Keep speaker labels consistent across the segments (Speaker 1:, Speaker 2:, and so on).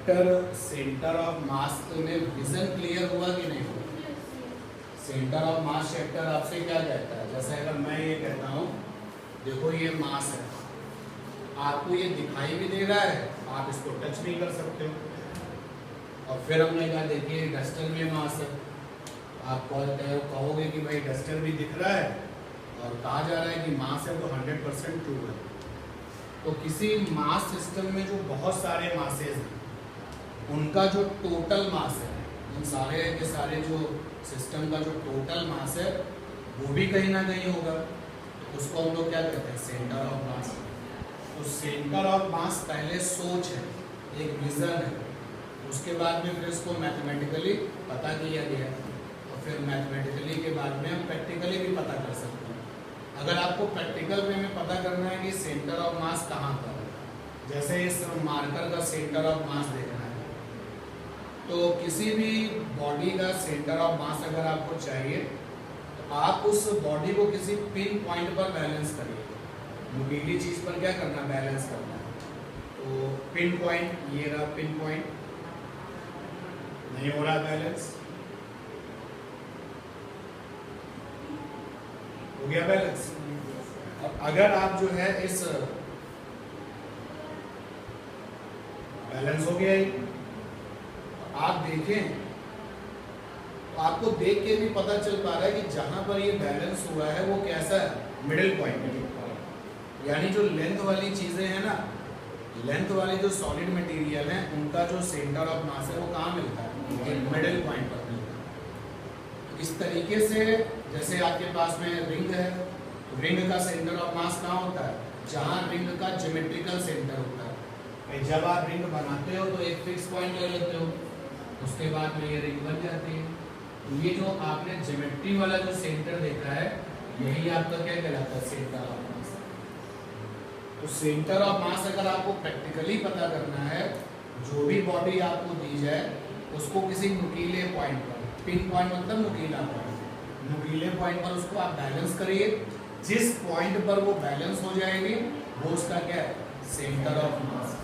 Speaker 1: Chapter centre of मास में vision clear हुआ कि नहीं हुआ? सेंटर ऑफ मास चैप्टर आपसे क्या कहता है? जैसे अगर मैं ये कहता हूँ देखो ये मास है, आपको ये दिखाई भी दे रहा है, आप इसको टच भी कर सकते हो। और फिर हमने कहा देखिए डस्टर में मास है, आप कहोगे कि भाई डस्टर भी दिख रहा है और कहा जा रहा है कि मास है, तो 100% ट्रू है। तो किसी मास सिस्टम में जो बहुत सारे मासेज हैं उनका जो टोटल मास है, उन सारे के सारे जो सिस्टम का जो टोटल मास है वो भी कहीं ना कहीं होगा, उसको हम लोग क्या कहते हैं? सेंटर ऑफ मास। तो सेंटर ऑफ मास पहले सोच है, एक विजन है, उसके बाद में फिर इसको मैथमेटिकली पता किया गया और फिर मैथमेटिकली के बाद में हम प्रैक्टिकली भी पता कर सकते हैं। अगर आपको प्रैक्टिकल वे में पता करना है कि सेंटर ऑफ मास कहाँ पर है, जैसे इस मार्कर का सेंटर ऑफ मास देखना है, तो किसी भी बॉडी का सेंटर ऑफ मास अगर आपको चाहिए तो आप उस बॉडी को किसी पिन पॉइंट पर बैलेंस करिए। नुकीली चीज पर क्या करना? बैलेंस करना है। तो पिन पॉइंट, ये रहा पिन पॉइंट, नहीं हो रहा बैलेंस, हो गया बैलेंस। अब अगर आप जो है इस बैलेंस हो गया ही, आप देखें तो आपको देख के भी पता चल पा रहा है कि जहां पर ये बैलेंस हुआ है वो कैसा है? Middle point. यानी जो लेंथ वाली चीजें हैं ना, लेंथ वाली जो सॉलिड मटेरियल है उनका जो सेंटर ऑफ मास है वो कहाँ मिलता है? मिडिल पॉइंट पर मिलता है। इस तरीके से जैसे आपके पास में रिंग है, रिंग का सेंटर ऑफ मास कहाँ होता है? जहाँ रिंग का ज्योमेट्रिकल सेंटर होता है। जब आप रिंग बनाते हो तो एक फिक्स पॉइंट ले लेते हो, उसके बाद में ये रिंग बन जाती है। तो ये जो आपने ज्योमेट्री वाला जो सेंटर देखा है यही आपका क्या कहलाता है? सेंटर ऑफ मास। तो सेंटर ऑफ मास अगर आपको प्रैक्टिकली पता करना है, जो भी बॉडी आपको दी जाए उसको किसी नुकीले पॉइंट पर, पिन पॉइंट मतलब नुकीला पॉइंट, नुकीले पॉइंट पर उसको आप बैलेंस करिए। जिस पॉइंट पर वो बैलेंस हो जाएगी वो उसका क्या है? सेंटर ऑफ मास।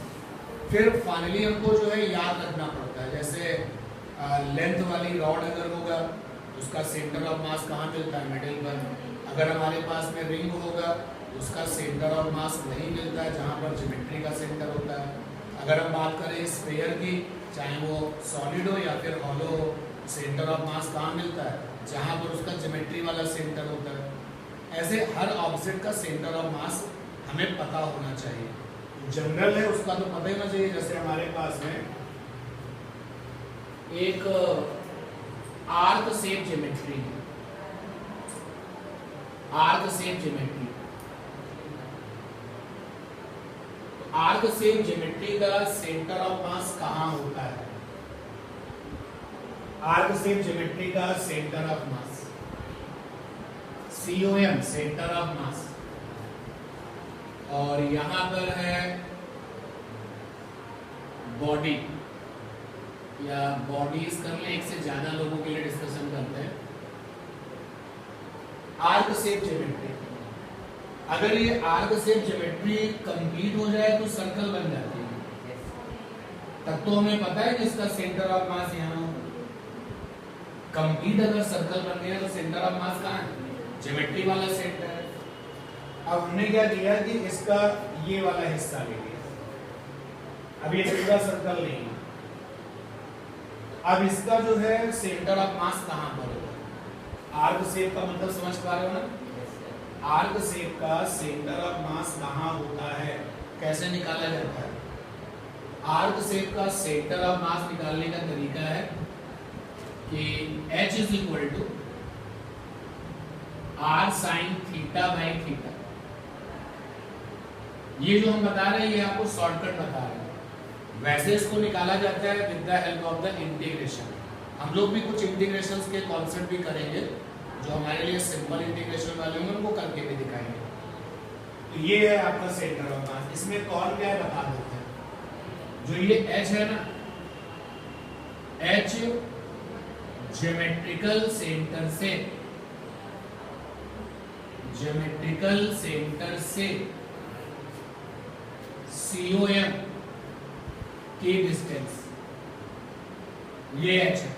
Speaker 1: फिर फाइनली हमको जो है याद रखना पड़ता है, जैसे लेंथ वाली रॉड अगर होगा उसका सेंटर ऑफ मास कहाँ मिलता है? मिडिल पर। अगर हमारे पास में रिंग होगा उसका सेंटर ऑफ मास वही मिलता है जहाँ पर ज्योमेट्री का सेंटर होता है। अगर हम बात करें स्फीयर की, चाहे वो सॉलिड हो या फिर हॉलो हो, सेंटर ऑफ मास कहाँ मिलता है? जहाँ पर उसका ज्योमेट्री वाला सेंटर होता है। ऐसे हर ऑब्जेक्ट का सेंटर ऑफ मास हमें पता होना चाहिए। जनरल है उसका तो पता ही ना चाहिए। जैसे हमारे पास में एक आर्क शेप ज्योमेट्री है, आर्क शेप ज्योमेट्री। तो आर्क शेप ज्योमेट्री का सेंटर ऑफ मास कहाँ होता है? आर्क शेप ज्योमेट्री का centre of mass COM, centre of मास। और यहां पर है बॉडी या बॉडीज कर ले, एक से ज्यादा लोगों के लिए डिस्कशन करते हैं। आर्क शेप ज्योमेट्री, अगर ये आर्क शेप ज्योमेट्री कंप्लीट हो जाए तो सर्कल बन जाती है। तब तो हमें पता है कि इसका सेंटर ऑफ मास यहाँ हो। कंप्लीट अगर सर्कल बन गया तो सेंटर ऑफ मास कहाँ है? ज्योमेट्री वाला सेंटर है। अब हमने क्या किया कि इसका ये वाला हिस्सा ले लिया, अब ये पूरा सर्कल नहीं है। अब इसका जो है सेंटर ऑफ मास कहाँ पर होगा? आर्क शेप का मतलब समझ पा रहे हो ना? आर्क शेप का सेंटर ऑफ मास कहाँ होता है, कैसे निकाला जाता है? आर्क शेप का सेंटर ऑफ मास निकालने का तरीका है कि H is equal to R sine theta by theta. ये जो हम बता रहे हैं ये आपको शॉर्टकट बता रहे हैं। वैसे इसको निकाला जाता है with the help of the integration. हम लोग भी कुछ इंटीग्रेशंस के कॉन्सेप्ट भी करेंगे, जो हमारे लिए सिंपल इंटीग्रेशन वाले होंगे उनको करके भी दिखाएंगे। तो ये है आपका सेंटर ऑफ मास। इसमें कौन क्या है बता देते हैं। जो ये H है ना, H ज्योमेट्रिकल सेंटर से, ज्योमेट्रिकल सेंटर से COM की डिस्टेंस, ये एच है।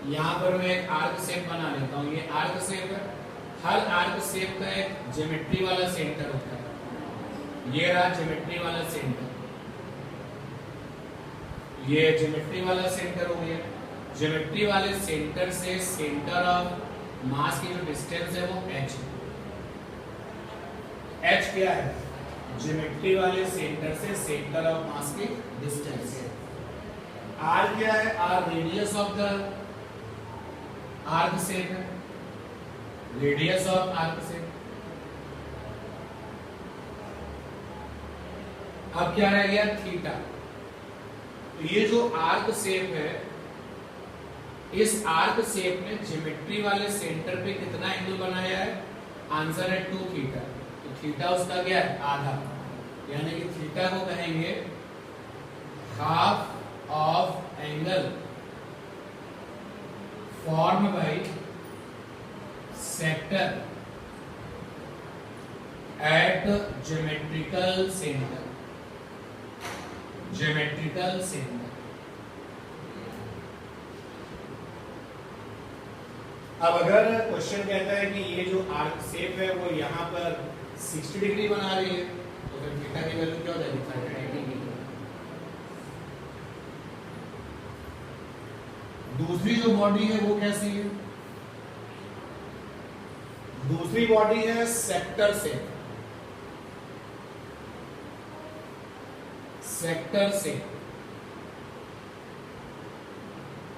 Speaker 1: यहां पर मैं एक आर्क शेप बना लेता हूं, ये आर्क शेप है। हर आर्क शेप का एक ज्योमेट्री वाला सेंटर होता है। ये रहा ज्योमेट्री वाला सेंटर, ये ज्योमेट्री वाला सेंटर हो गया। ज्योमेट्री वाले सेंटर से सेंटर ऑफ मास की जो डिस्टेंस है वो h है। h क्या है? ज्योमेट्री वाले सेंटर से सेंटर ऑफ मास की डिस्टेंस है। r क्या है? r radius of the arc shape है, रेडियस ऑफ आर्क शेप। अब क्या रह गया? थीटा। तो ये जो आर्क शेप है, इस आर्क शेप में ज्योमेट्री वाले सेंटर पे कितना एंगल बनाया है? आंसर है 2 थीटा। तो थीटा उसका क्या है? आधा, यानी कि थीटा को कहेंगे half of angle form by sector at geometrical centre, geometrical centre. अब अगर क्वेश्चन कहता है कि ये जो आर्क शेप है वो यहाँ पर 60 डिग्री बना रही है, तो फिर थीटा की वैल्यू क्या हो जाएगी? 30 डिग्री। दूसरी जो बॉडी है वो कैसी है? दूसरी बॉडी है sector shape. Sector shape,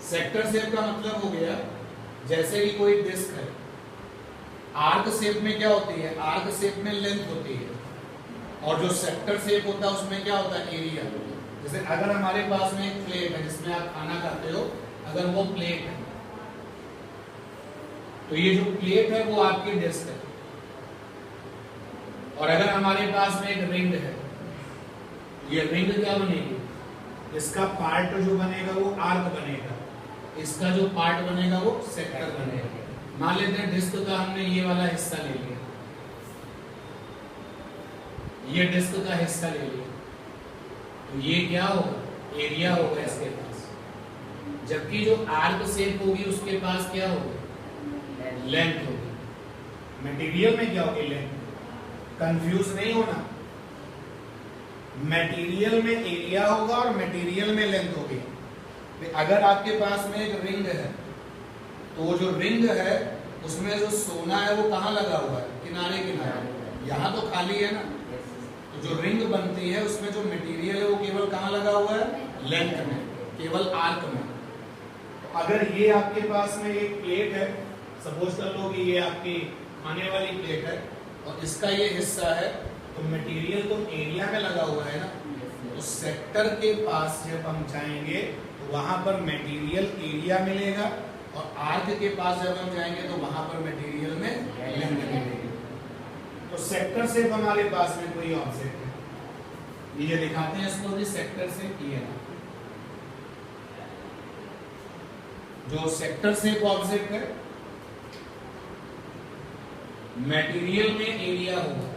Speaker 1: sector shape का मतलब हो गया जैसे कि कोई डिस्क है। आर्क शेप में क्या होती है? आर्क शेप में लेंथ होती है, और जो सेक्टर शेप होता है उसमें क्या होता है? एरिया। जैसे अगर हमारे पास में एक प्लेट है जिसमें आप खाना खाते हो, अगर वो प्लेट है तो ये जो प्लेट है वो आपकी डिस्क है। और अगर हमारे पास में एक रिंग है, ये रिंग क्या बनेगी? इसका पार्ट जो बनेगा वो आर्क बनेगा, इसका जो पार्ट बनेगा वो सेक्टर बनेगा। मान लेते हैं डिस्क का हमने ये वाला हिस्सा ले लिया, ये डिस्क का हिस्सा ले लिया, तो ये क्या होगा? एरिया होगा इसके पास। जबकि जो आर्क शेप होगी उसके पास क्या होगा? लेंथ होगी। मटेरियल में क्या होगी? लेंथ। कंफ्यूज नहीं होना, मटेरियल में एरिया होगा और मटेरियल में लेंथ होगी। अगर आपके पास में एक रिंग है, तो वो जो रिंग है उसमें जो सोना है वो कहाँ लगा हुआ है? किनारे किनारे। यहाँ तो खाली है ना, तो जो रिंग बनती है उसमें जो मटेरियल है वो केवल कहाँ लगा हुआ है? लेंथ में, केवल आर्क में। तो अगर ये आपके पास में एक प्लेट है, सपोज कर लो कि ये आपकी खाने वाली प्लेट है और इसका ये हिस्सा है, तो मटेरियल तो एरिया में लगा हुआ है ना, तो सेक्टर के पास जब हम जाएंगे तो वहां पर मटेरियल एरिया मिलेगा, और आर्क के पास जब हम जाएंगे तो वहां पर मटेरियल में लेंथ मिलेगी। तो सेक्टर से हमारे पास में कोई ऑब्जेक्ट है, ये दिखाते हैं इसको भी सेक्टर से किया है। जो सेक्टर से ऑब्जेक्ट है, मटेरियल में एरिया होगा।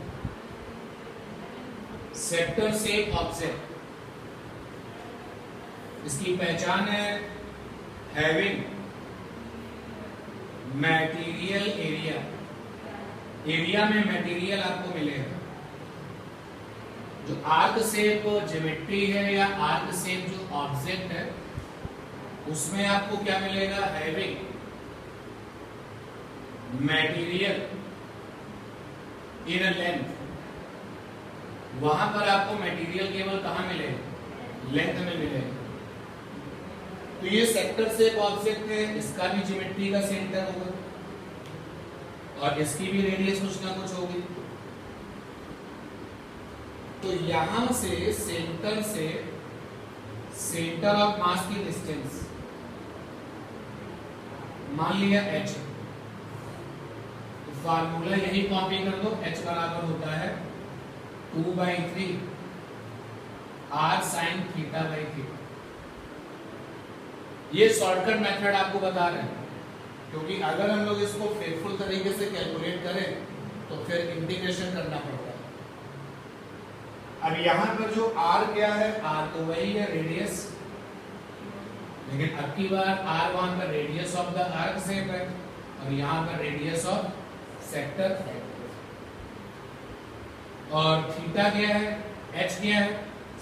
Speaker 1: सेक्टर से ऑब्जेक्ट, इसकी पहचान है हैविंग मटेरियल एरिया। एरिया में मटेरियल आपको मिलेगा। जो आर्क शेप ज्योमेट्री है या आर्क शेप जो ऑब्जेक्ट है उसमें आपको क्या मिलेगा? Having material in length. वहां पर आपको मटेरियल केवल कहां मिलेगा? लेंथ में मिलेगा। तो ये सेक्टर से एक ऑब्जेक्ट है, इसका भी ज्योमेट्री का सेंटर होगा और इसकी भी रेडियस कुछ ना कुछ होगी। तो यहां से सेंटर ऑफ मास की डिस्टेंस मान लिया h, तो फार्मूला यही कॉपी कर दो। h बराबर होता है 2/3 r sin θ/θ। ये शॉर्टकट मेथड आपको बता रहे हैं, क्योंकि अगर हम लोग इसको फेयरफुल तरीके से कैलकुलेट करें तो फिर इंटीग्रेशन करना पड़ता है। अब यहां पर जो r क्या है? r तो वही है रेडियस, लेकिन अब की बार आर वहां पर radius of the arc shape है और यहाँ पर रेडियस ऑफ सेक्टर है। और थीटा क्या है, एच क्या है,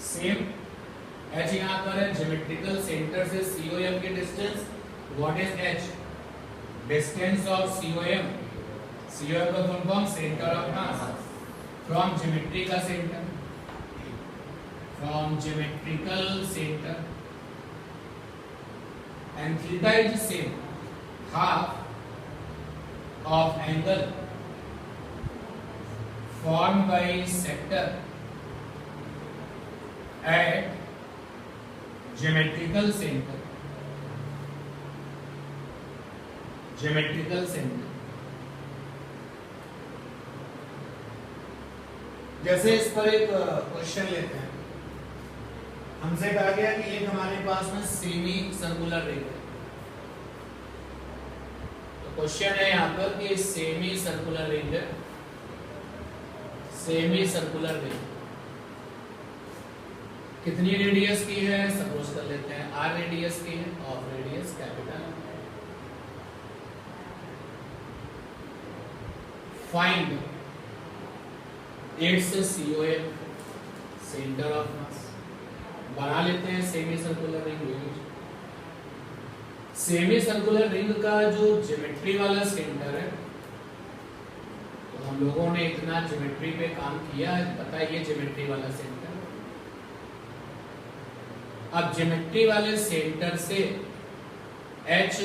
Speaker 1: सेम एच यहाँ पर है ज्योमेट्रिकल सेंटर से सीओएम की distance. What is H, distance of COM, COM का full form centre of mass from geometry का centre, from geometrical centre and theta is the same, half of angle formed by sector at geometrical center, geometrical center। जैसे इस पर एक question लेते हैं, हमसे कहा गया कि एक हमारे पास में सेमी सर्कुलर रिंग है। तो क्वेश्चन है यहाँ पर कि सेमी सर्कुलर रिंग है, सेमी सर्कुलर रिंग कितनी रेडियस की है, सपोज कर लेते हैं आर रेडियस की है, of radius capital. Find its COM, centre of मास। बना लेते हैं semi circular ring. Semi circular ring का जो ज्योमेट्री वाला सेंटर है, तो हम लोगों ने इतना ज्योमेट्री पे काम किया है, पता है ये ज्योमेट्री वाला सेंटर। अब ज्योमेट्री वाले सेंटर से h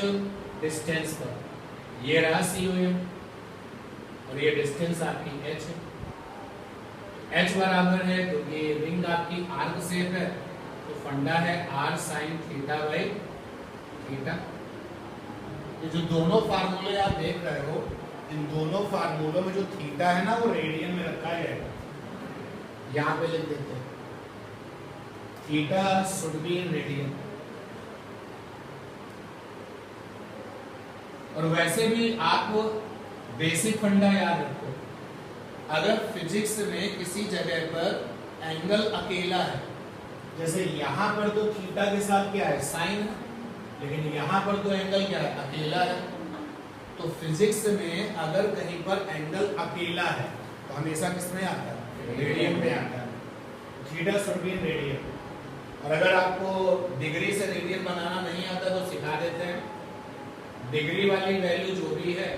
Speaker 1: डिस्टेंस पर ये रहा सीओएम और ये डिस्टेंस आपकी h है। h बराबर है तो ये रिंग आपकी आर्क शेप है, तो फंडा है r sin theta by theta. ये जो दोनों फार्मूले आप देख रहे हो, इन दोनों फार्मूलों में जो थीटा है ना वो रेडियन में रखा है, यहाँ पे लिख देते हैं theta should be in radian. और वैसे भी आप बेसिक फंडा याद रखो, अगर फिजिक्स में किसी जगह पर एंगल अकेला है, जैसे यहाँ पर तो थीटा के साथ क्या है साइन है, लेकिन यहाँ पर तो एंगल क्या है अकेला है, तो फिजिक्स में अगर कहीं पर एंगल अकेला है तो हमेशा किस में आता है, रेडियन में आता है। Theta should be in radian. और अगर आपको डिग्री से रेडियन बनाना नहीं आता तो सिखा देते हैं, डिग्री वाली वैल्यू जो भी है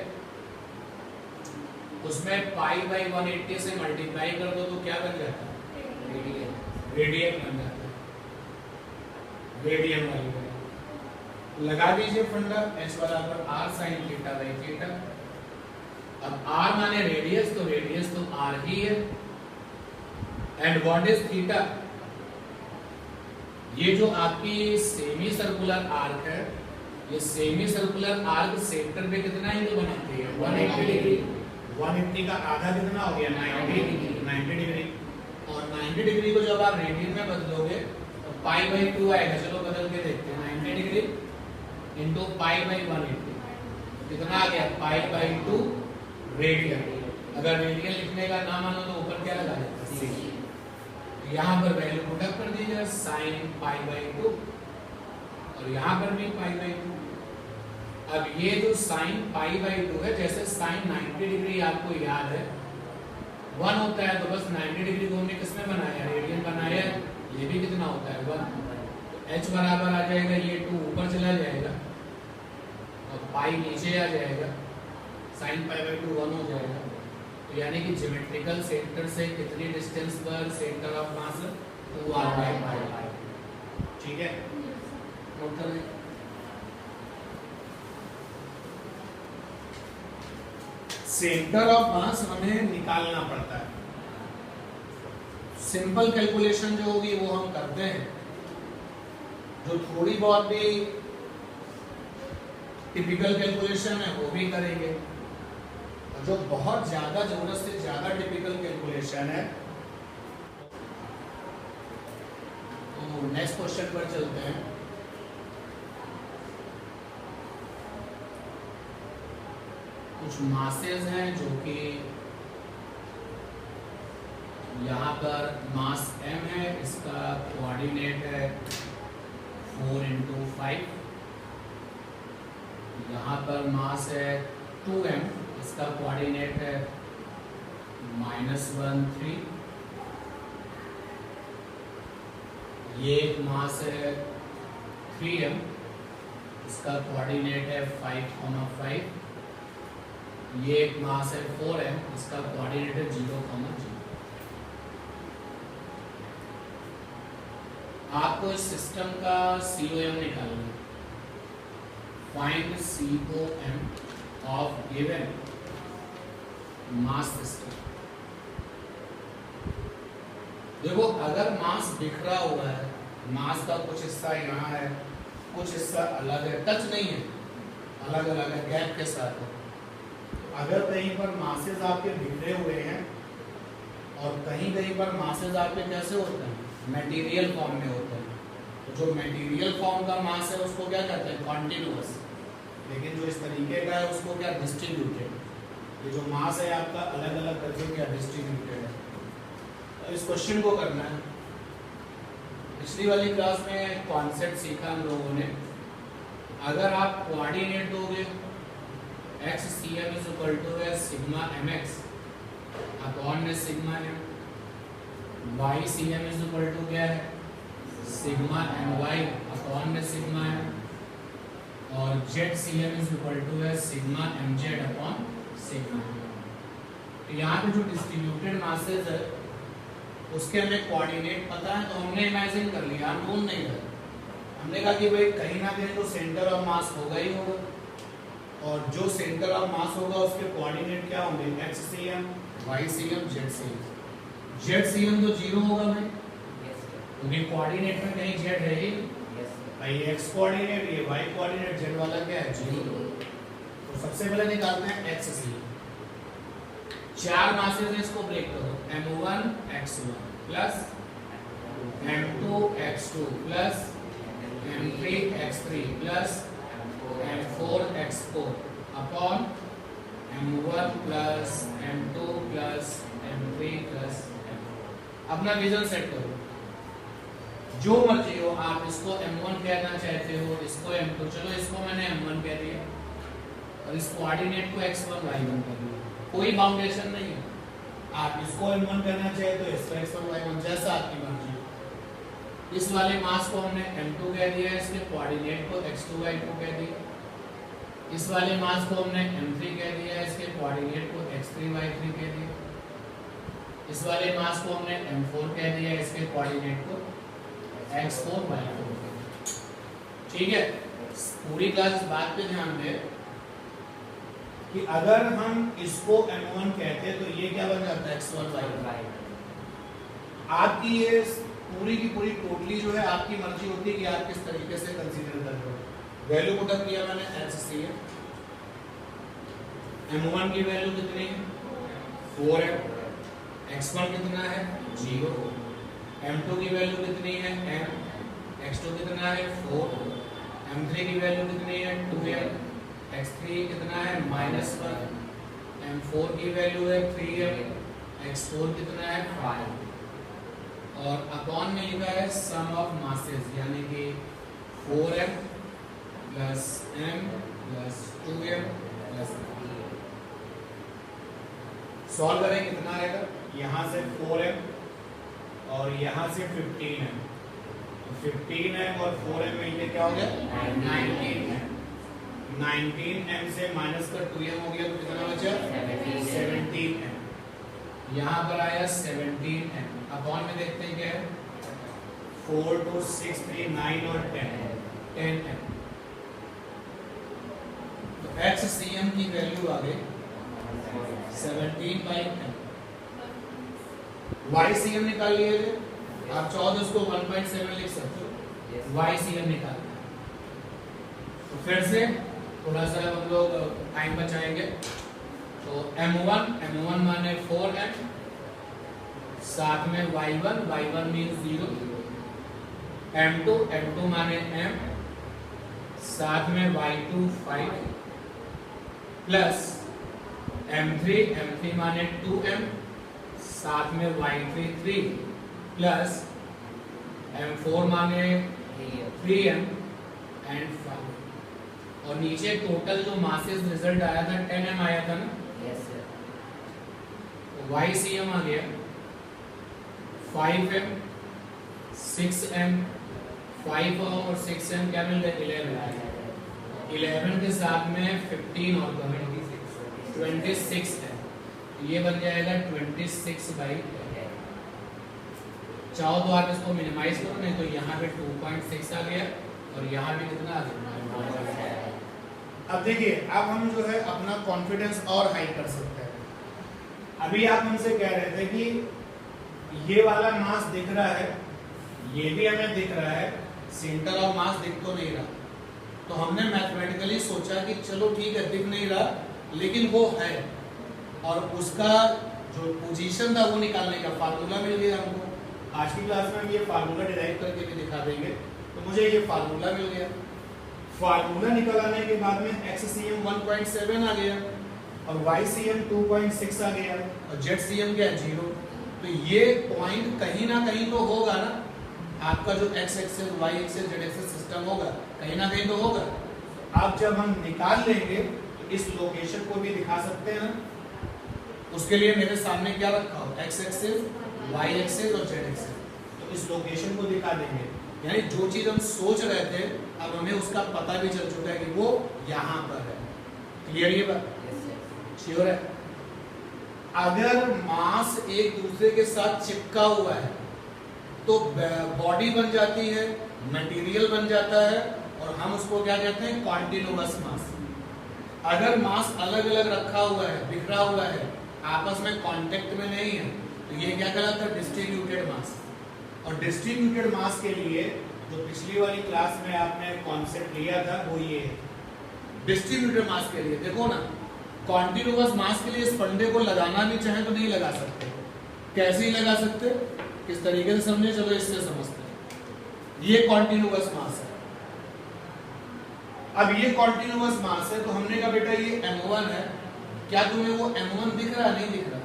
Speaker 1: उसमें पाई बाई 180 से मल्टीप्लाई कर दो तो क्या बन जाता है, रेडियन, रेडियन बन जाता है, रेडियन वाली वैल्यू। लगा दीजिए फंडा h बराबर r sin theta by theta. अब r माने रेडियस, तो रेडियस तो r ही है। एंड व्हाट इज थीटा, ये जो आपकी सेमी सर्कुलर आर्क है, ये सेमी सर्कुलर आर्क सेंटर पे कितना एंगल बनाती है, 180 डिग्री। 180 का आधा कितना हो गया, 90 डिग्री। और 90 डिग्री को जब आप रेडियन में बदलोगे तो पाई बाई 2 आएगा। चलो बदल के देखते हैं, 90 डिग्री इंटू पाई बाई 180 कितना आ गया, पाई बाई 2 रेडियन। अगर रेडियन लिखने का ना मानो तो ऊपर क्या लगा देते हैं, यहाँ पर वैल्यू पुटअप कर दीजिए साइन पाई बाई 2 और यहाँ पर भी पाई बाई 2। अब ये जो साइन पाई बाई 2 है, जैसे साइन 90 डिग्री आपको याद है 1 होता है, तो बस 90 डिग्री को हमने किसमें बनाया, रेडियन बनाया। ये भी कितना होता है 1, तो h बराबर आ जाएगा, ये 2 ऊपर चला जाएगा और पाई नीचे आ जाएगा, साइन पाई बाई 2 1 हो जाएगा। तो यानी कि ज्योमेट्रिकल सेंटर से कितनी डिस्टेंस पर centre of mass, 2r by pi. ठीक है, नोट कर लें। सेंटर ऑफ मास हमें निकालना पड़ता है। सिंपल कैलकुलेशन जो होगी वो हम करते हैं, जो थोड़ी बहुत भी टिपिकल कैलकुलेशन है वो भी करेंगे, और जो बहुत ज्यादा जरूरत से ज्यादा टिपिकल कैलकुलेशन है तो नेक्स्ट क्वेश्चन पर चलते हैं। कुछ मासेस हैं जो कि यहाँ पर मास m है, इसका कोऑर्डिनेट है 4 × 5
Speaker 2: यहाँ पर मास है 2m, इसका कोऑर्डिनेट है -1 3। ये एक मास है 3m, इसका कोऑर्डिनेट है 5, 5। ये एक मास है 4m, इसका कोऑर्डिनेट है 0, 0। आपको इस सिस्टम का COM निकालना है। Find COM of given mass system. देखो, अगर मास बिखरा हुआ है, मास का कुछ हिस्सा यहाँ है, कुछ हिस्सा अलग है, टच नहीं है, अलग अलग है, गैप के साथ है। अगर कहीं पर मासेस आपके बिखरे हुए हैं और कहीं कहीं पर मासेस आपके कैसे होते हैं, मटेरियल फॉर्म में होते हैं, तो जो मटेरियल फॉर्म का मास है उसको क्या कहते हैं, कॉन्टिन्यूअस। लेकिन जो इस तरीके का है उसको क्या, डिस्ट्रीब्यूटेड। ये जो मास है आपका अलग अलग करके क्या डिस्ट्रीब्यूटेड है। तो इस क्वेश्चन को करना है। पिछली वाली क्लास में कॉन्सेप्ट सीखा हम लोगों ने। अगर आप कोऑर्डिनेट दोगे XCM = सिग्मा mx अपॉन में सिग्मा m, YCM = क्या है, सिग्मा my अपॉन में सिग्मा m, और ZCM = sigma mz upon sigma m। तो यहाँ पे जो डिस्ट्रीब्यूटेड मासेस है उसके हमें कोऑर्डिनेट पता है, तो हमने इमेजिन कर लिया, हम ढूंढ नहीं रहे। हमने कहा कि भाई कहीं ना कहीं तो सेंटर ऑफ मास होगा ही होगा, और जो सेंटर ऑफ मास होगा उसके कोऑर्डिनेट क्या होंगे, XCM, YCM, ZCM। ZCM तो 0 होगा भाई, क्योंकि कोऑर्डिनेट में कहीं Z है ही भाई, X कोऑर्डिनेट, ये Y कोऑर्डिनेट, Z वाला क्या है, 0। तो सबसे पहले निकालते हैं XCM। 4 मासेस है, इसको ब्रेक करो, M1 X1 plus M2 X2 plus M3 X3 plus M4 X4 upon M1 plus M2 plus M3 plus M4। अपना विजन सेट करो, जो मर्जी हो, आप इसको M1 कहना चाहते हो, इसको M2, चलो इसको मैंने M1 कह दिया और इस कोऑर्डिनेट को X1 Y1 कह दिया, कोई बाउंडेशन नहीं है। आप इसको M1 कहना चाहे तो इसको X1 Y1, जैसा आपकी मर्जी हो। इस वाले मास को हमने M2 कह दिया, इसके कोऑर्डिनेट को X2 Y2 कह दिया। इस वाले मास को हमने M3 कह दिया, इसके कोऑर्डिनेट को X3 Y3 कह दिया। इस वाले मास को हमने M4 कह दिया, इसके कोऑर्डिनेट को X4 Y4 कह दिया। ठीक है, पूरी क्लास इस बात पे ध्यान दें कि अगर हम इसको M1 कहते तो ये क्या बन जाता है, X1 Y1। आपकी ये पूरी की पूरी टोटली जो है आपकी मर्जी होती है कि आप किस तरीके से कंसीडर कर रहे हो। वैल्यू पुटअप किया मैंने XCM, M1 की वैल्यू कितनी है, 4 है, X1 कितना है, 0, M2 की वैल्यू कितनी है, M, X2 कितना है, 4, M3 की वैल्यू कितनी है, 2M, X3 कितना है, -1, M4 की वैल्यू है 3M, X4 कितना है, 5, और अपॉन में लिखा है सम ऑफ मासेस, यानी कि 4M plus M plus 2M plus 3। Solve करें कितना आएगा, यहाँ से 4M और यहाँ से 15M, तो 15M और 4M मिलके क्या हो गया, 19M। 19M से माइनस का 2M हो गया तो कितना बचा, 17M। यहाँ पर आया 17M। अपॉन में देखते हैं क्या है, 4 2 6 3 9 और 10M। तो XCM की वैल्यू आ गई 17/M। YCM निकाल लिए थे आप, 14 उसको 1.7 लिख सकते हो, YCM निकालना है। तो फिर से थोड़ा सा हम लोग टाइम बचाएंगे। तो M1 माने 4M, साथ में Y1 मीन्स 0, M2 माने M, साथ में Y2 5, प्लस M3 माने 2M, साथ में Y3 3, प्लस M4 माने 3M एंड 5। और नीचे टोटल जो मासेस रिजल्ट आया था 10m आया था ना,
Speaker 3: यस सर,
Speaker 2: YCM आ गया 5m 6m 5 और 6m क्या मिल गया 11 के साथ में 15 और 26 है, ये बन जाएगा 26/10। चाहो तो आप इसको मिनिमाइज करो, नहीं तो यहाँ पे 2.6 आ गया और यहाँ पे कितना आ गया।
Speaker 1: अब देखिए, अब हम जो है अपना कॉन्फिडेंस और हाई कर सकते हैं। अभी आप हमसे कह रहे थे कि ये वाला मास दिख रहा है, ये भी हमें दिख रहा है, सेंटर ऑफ मास दिख तो नहीं रहा, तो हमने मैथमेटिकली सोचा कि चलो ठीक है दिख नहीं रहा लेकिन वो है, और उसका जो पोजीशन था वो निकालने का फार्मूला मिल गया हमको। आज की क्लास में हम ये फार्मूला डिराइव करके भी दिखा देंगे, तो मुझे ये फार्मूला मिल गया। फार्मूला निकालने के बाद में XCM 1.7 आ गया और YCM 2.6 आ गया और ZCM क्या 0। तो ये पॉइंट कहीं ना कहीं तो होगा ना, आपका जो X axis Y axis Z axis system होगा कहीं ना कहीं तो होगा। अब जब हम निकाल लेंगे तो इस लोकेशन को भी दिखा सकते हैं ना। उसके लिए मेरे सामने क्या रखा हो, X एक्सिस Y एक्सिस और Z एक्सिस, तो इस लोकेशन को दिखा देंगे। यानी जो चीज हम सोच रहे थे अब हमें उसका पता भी चल चुका है कि वो यहाँ पर है। क्लियर ये बात, श्योर है। अगर मास एक दूसरे के साथ चिपका हुआ है तो बॉडी बन जाती है, मटेरियल बन जाता है और हम उसको क्या कहते हैं, कॉन्टिन्यूअस मास। अगर मास अलग अलग रखा हुआ है, बिखरा हुआ है, आपस में कांटेक्ट में नहीं है, तो ये क्या कहलाता है, डिस्ट्रीब्यूटेड मास। और डिस्ट्रीब्यूटेड मास के लिए जो पिछली वाली क्लास में आपने कॉन्सेप्ट लिया था वो ये है। डिस्ट्रीब्यूटेड मास के लिए देखो ना, कॉन्टिन्यूअस मास के लिए इस फंडे को लगाना भी चाहे तो नहीं लगा सकते। कैसे ही लगा सकते, किस तरीके से समझे, चलो इससे समझते हैं। ये कॉन्टिन्यूअस मास है। अब ये कॉन्टिन्यूअस मास है तो हमने कहा बेटा ये M1 है, क्या तुम्हें वो M1 दिख रहा, नहीं दिख रहा?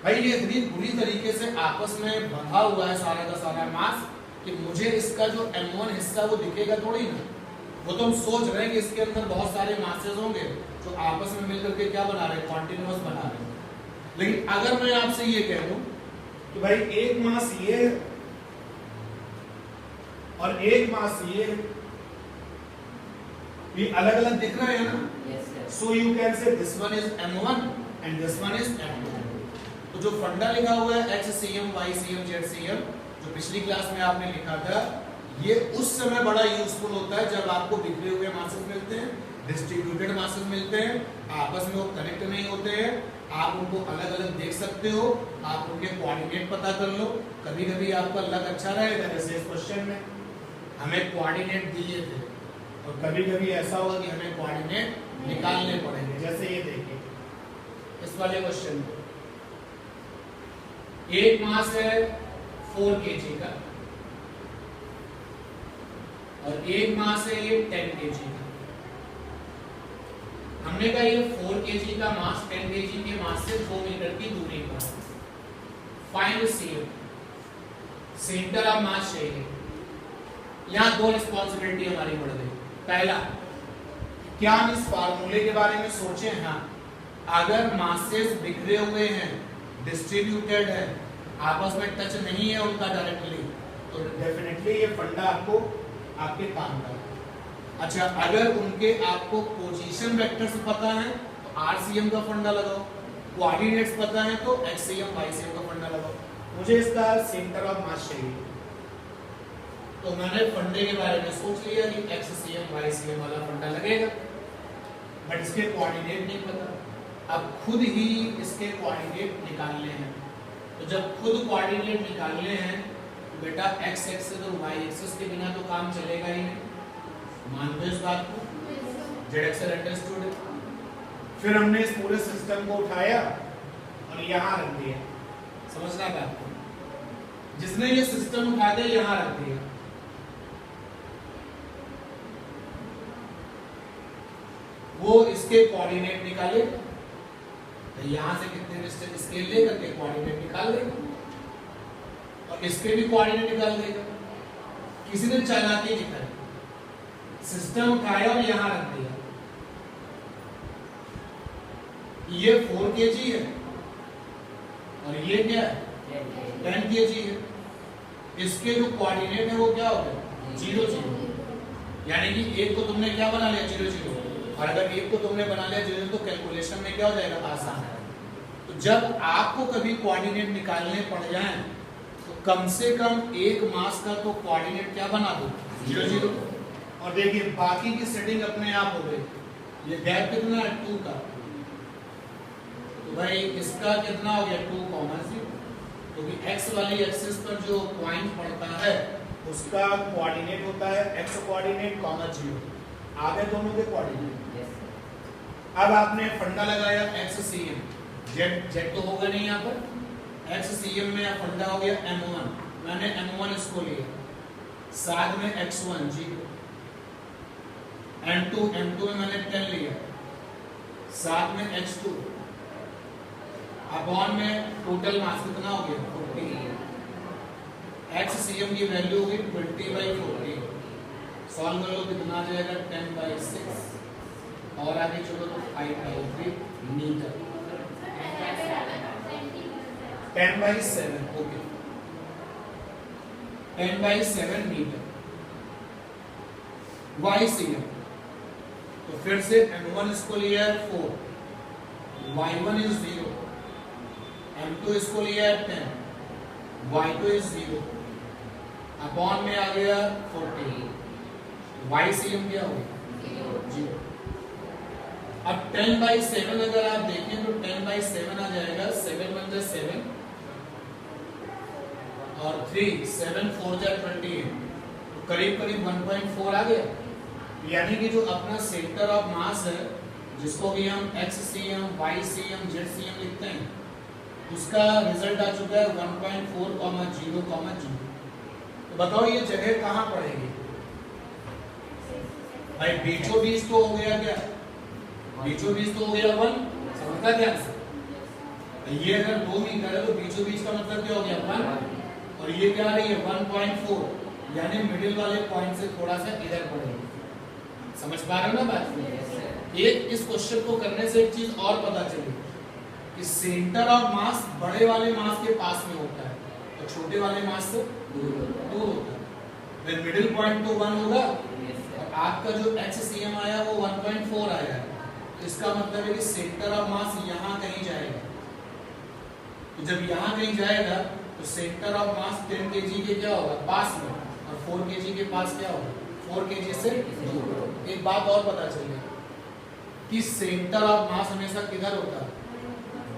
Speaker 1: भाई ये इतनी बुरी तरीके से आपस में बंधा हुआ है सारा का सारा मास कि मुझे इसका जो M1 हिस्सा वो दिखेगा थोड़ी ना। वो तो हम सोच रहे हैं कि इसके अंदर बहुत सारे मासेस होंगे जो आपस में मिलकर के क्या बना रहे हैं, कॉन्टिन्यूअस बना रहे हैं। लेकिन अगर मैं आपसे ये कह दूं कि भाई एक मास ये है और एक मास ये है, ये अलग अलग दिख रहे हैं ना, so you can say this one is M1 and this one is M2। तो जो फंडा लिखा हुआ है XCM YCM ZCM जो पिछली क्लास में आपने लिखा था, ये उस समय बड़ा यूजफुल होता है जब आपको बिखरे हुए मासेस मिलते हैं, डिस्ट्रीब्यूटेड मासेस मिलते हैं, आपस में वो कनेक्ट नहीं होते हैं, आप उनको अलग अलग देख सकते हो, आप उनके कोऑर्डिनेट पता कर लो। कभी कभी आपका लक अच्छा रहेगा, जैसे इस क्वेश्चन में हमें कोऑर्डिनेट दिए थे, और कभी कभी ऐसा होगा कि हमें कोऑर्डिनेट निकालने पड़ेंगे। जैसे ये देखिए इस वाले क्वेश्चन में एक मास है 4 kg का और एक मास है ये 10 kg का। हमने कहा ये 4 kg का मास 10 kg के मास से 2 मीटर की दूरी पर। फाइंड CM, सेंटर ऑफ मास चाहिए। यहां दो रिस्पॉन्सिबिलिटी हमारी बढ़ गई। पहला, क्या हम इस फार्मूले के बारे में सोचे? हाँ, अगर मासेस बिखरे हुए हैं, डिस्ट्रीब्यूटेड है, आपस में टच नहीं है उनका डायरेक्टली, तो डेफिनेटली ये फंडा आपको आपके काम का है। अच्छा, अगर उनके आपको पोजीशन वेक्टर्स पता है तो RCM का फंडा लगाओ, कोऑर्डिनेट्स पता है तो XCM YCM का फंडा लगाओ। मुझे इसका सेंटर ऑफ मास चाहिए, तो मैंने फंडे के बारे में सोच लिया कि XCM YCM वाला फंडा लगेगा, बट इसके कोऑर्डिनेट नहीं पता। अब खुद ही इसके कोऑर्डिनेट निकालने हैं, तो जब खुद कोऑर्डिनेट निकालने हैं तो बेटा X एक्सिस और Y एक्सिस के बिना तो काम चलेगा ही नहीं। मानते हो इस बात को? Z एक्सिस अंडरस्टूड है। फिर हमने इस पूरे सिस्टम को उठाया और यहाँ रख दिया। समझना बात को? जिसने ये सिस्टम उठा के यहाँ रख दिया, वो इसके कोऑर्डिनेट निकाले, तो यहां से कितने डिस्टेंस स्केल लेकर के कोऑर्डिनेट निकाल देगा और इसके भी कोऑर्डिनेट निकाल देगा। किसी ने चालाकी दिखाई,
Speaker 2: सिस्टम उठाया और यहां रख दिया, ये 4 kg है और ये क्या है 10 kg है। इसके जो कोऑर्डिनेट है वो क्या हो गया 0 0, यानी कि एक को तुमने क्या बना लिया 0 0, और अगर एक को तुमने बना लिया 0 0 तो कैलकुलेशन में क्या हो जाएगा आसान है। तो जब आपको कभी कोऑर्डिनेट निकालने पड़ जाए तो कम से कम एक मास का तो कोऑर्डिनेट क्या बना दो 0 0। और देखिए बाकी की सेटिंग अपने आप हो गई। ये गैप कितना है 2 का, तो भाई इसका कितना हो गया 2, 0, क्योंकि एक्स वाली एक्सिस पर जो पॉइंट पड़ता है उसका कोऑर्डिनेट होता है एक्स कोऑर्डिनेट 0, आगे दोनों के कोऑर्डिनेट। अब आपने फंडा लगाया X C M, Z Z तो होगा नहीं यहाँ पर, एक्स सी एम में फंडा हो गया m1, मैंने m1 इसको लिया, साथ में x1 जी, m2 में मैंने 10 लिया, साथ में x2, अपॉन में टोटल मास कितना हो गया 40, एक्स सी एम की वैल्यू होगी 20/40, सॉल्व कर लो कितना आ जाएगा 10/6, और आगे चलो तो 5/3 metre, 10/7, okay 10/7 metre Y C M. तो फिर से m1 इसको लिया है 4, y1 इज 0, m2 इसको लिया है 10, y2 इज 0, अपॉन में आ गया 40, वाई सी एम क्या होगा 0। अब 10/7 अगर आप देखें तो 10/7 आ जाएगा 7 1 जा 7 और 3 7 4 जा 28, तो करीब करीब 1.4 आ गया। यानी कि जो अपना सेंटर ऑफ मास है जिसको भी हम X C M Y C M Z C M लिखते हैं, उसका रिजल्ट आ चुका है 1.4, 0, 0। तो बताओ ये जगह कहां पड़ेगी भाई, बीचों बीच तो हो गया क्या, बीचों बीच तो हो गया 1, समझता क्या से? ये अगर 2 मीटर है तो बीचों बीच का मतलब क्या हो गया 1, और ये क्या आ रही है 1.4, यानी मिडिल वाले पॉइंट से थोड़ा सा इधर पड़ेगी। समझ पा रहे हो ना बात? एक इस क्वेश्चन को करने से एक चीज और पता चली कि सेंटर ऑफ मास बड़े वाले मास के पास में होता है और छोटे वाले मास से दूर होता है। फिर मिडिल पॉइंट तो 1 होगा और आपका जो HCM आया वो 1.4 आया है, इसका मतलब है कि सेंटर ऑफ मास यहाँ कहीं जाएगा। तो जब यहाँ कहीं जाएगा तो सेंटर ऑफ मास 10 kg के क्या होगा पास में, और 4 kg के पास क्या होगा 4 kg से दूर। एक बात और पता चली कि सेंटर ऑफ मास हमेशा किधर होता है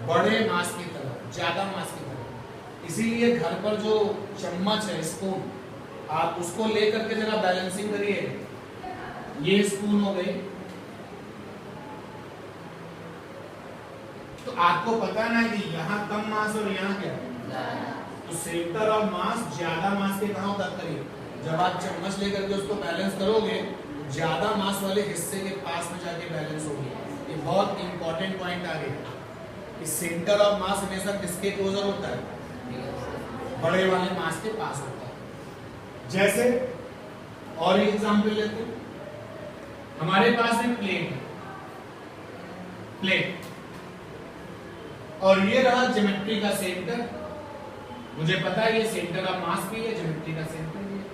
Speaker 2: बड़े मास की तरफ, ज्यादा मास की तरफ। इसीलिए घर पर जो चम्मच है स्पून, आप उसको लेकर के जरा बैलेंसिंग करिए। ये स्पून हो गई, तो आपको पता ना कि यहाँ कम मास और यहाँ क्या, तो सेंटर ऑफ मास ज्यादा मास के कहाँ होता करिए। जब आप चम्मच लेकर के उसको बैलेंस करोगे ज्यादा मास वाले हिस्से के पास में जाके बैलेंस होगी। ये बहुत इंपॉर्टेंट पॉइंट आ गया कि सेंटर ऑफ मास हमेशा किसके क्लोजर होता है, बड़े वाले मास के पास होता है। जैसे और एग्जांपल लेते हैं, हमारे पास है प्लेट और ये रहा ज्योमेट्री का सेंटर। मुझे पता है ये सेंटर ऑफ मास भी है, ज्योमेट्री का सेंटर भी है।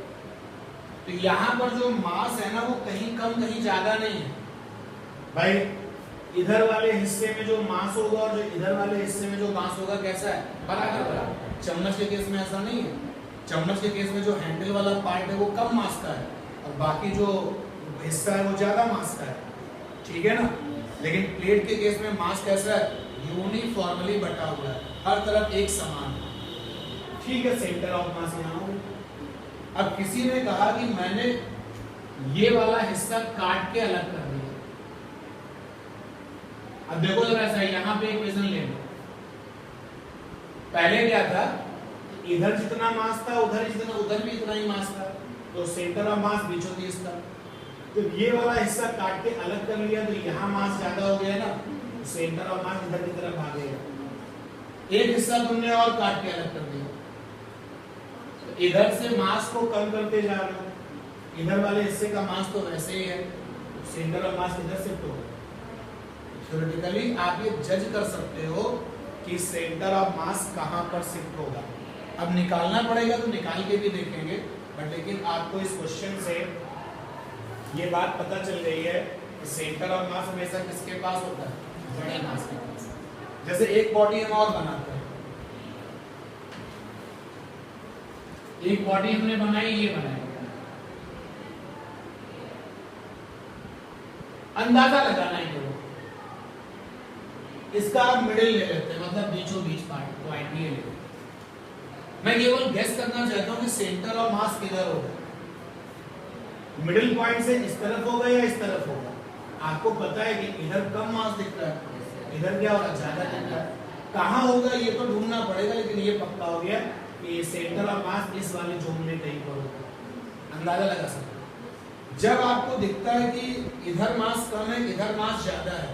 Speaker 2: तो यहाँ पर जो मास है ना वो कहीं कम कहीं ज्यादा नहीं है भाई। इधर वाले हिस्से में जो मास होगा और जो इधर वाले हिस्से में जो मास होगा कैसा है बराबर। चम्मच के केस में ऐसा नहीं है। चम्मच के केस में जो हैंडल वाला पार्ट है वो कम मास का है और बाकी जो हिस्सा है वो ज्यादा मास का है, ठीक है ना। लेकिन प्लेट के केस में मास कैसा है यूनिफॉर्मली बटा हुआ है, हर तरफ एक समान है, ठीक है। सेंटर ऑफ मास यहाँ हो। अब किसी ने कहा कि मैंने ये वाला हिस्सा काट के अलग कर दिया। अब देखो जरा ऐसा, यहाँ पे इक्वेशन ले लो। पहले क्या था, इधर जितना मास था उधर भी इतना ही मास था, तो सेंटर ऑफ मास बीचों बीच था। तो ये वाला हिस्सा काट के अलग कर लिया तो यहाँ मास ज्यादा हो गया ना, तो सेंटर ऑफ मास इधर की तरफ भागेगा। एक हिस्सा तुमने और काट के अलग कर दिया, इधर से मास को कम करते जा रहे हो,
Speaker 1: इधर वाले हिस्से का मास तो वैसे ही है, सेंटर ऑफ मास किधर शिफ्ट होगा। थ्योरेटिकली आप ये जज कर सकते हो कि सेंटर ऑफ मास कहां पर शिफ्ट होगा। अब निकालना पड़ेगा तो निकाल के भी देखेंगे, बट लेकिन आपको इस क्वेश्चन से ये बात पता चल गई है कि सेंटर ऑफ मास हमेशा किसके पास होता है,
Speaker 2: बड़े मास के पास।
Speaker 1: जैसे एक बॉडी हम और बनाते हैं,
Speaker 2: एक बॉडी हमने बनाई, ये बनाई, अंदाजा लगाना है केवल, इसका आप मिडिल ले लेते हैं, मतलब बीचों बीच पार्ट पॉइंट ये ले। मैं केवल गेस करना चाहता हूं कि सेंटर ऑफ मास किधर होगा, मिडिल पॉइंट से इस तरफ होगा या इस तरफ होगा। आपको पता है कि इधर कम मास दिख रहा है, इधर क्या होगा, ज्यादा दिख रहा है। कहां होगा ये तो ढूंढना पड़ेगा, लेकिन ये पक्का हो गया कि सेंटर ऑफ मास इस वाले जोन में कहीं पर होगा, अंदाजा लगा सकते हैं। जब आपको दिखता है कि इधर मास कम है, इधर मास ज्यादा है,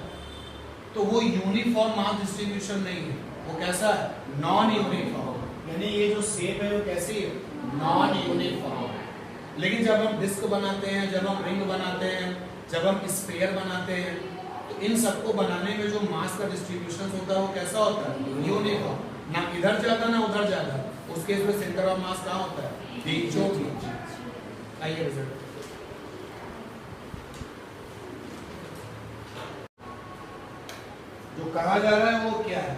Speaker 2: तो वो यूनिफॉर्म मास डिस्ट्रीब्यूशन नहीं है, वो कैसा है, नॉन यूनिफॉर्म। यानी ये जो शेप है वो कैसी है, नॉन यूनिफॉर्म। लेकिन जब हम डिस्क बनाते हैं, जब हम रिंग बनाते हैं, जब हम स्फीयर बनाते हैं, तो इन सबको बनाने में जो मास का डिस्ट्रीब्यूशन होता है वो कैसा होता है, यूनिफॉर्म, ना इधर ज्यादा ना उधर ज्यादा। उस केस में सेंटर ऑफ मास कहाँ होता है, बीचों बीच। आइए रिजल्ट, जो कहा जा रहा है वो क्या है,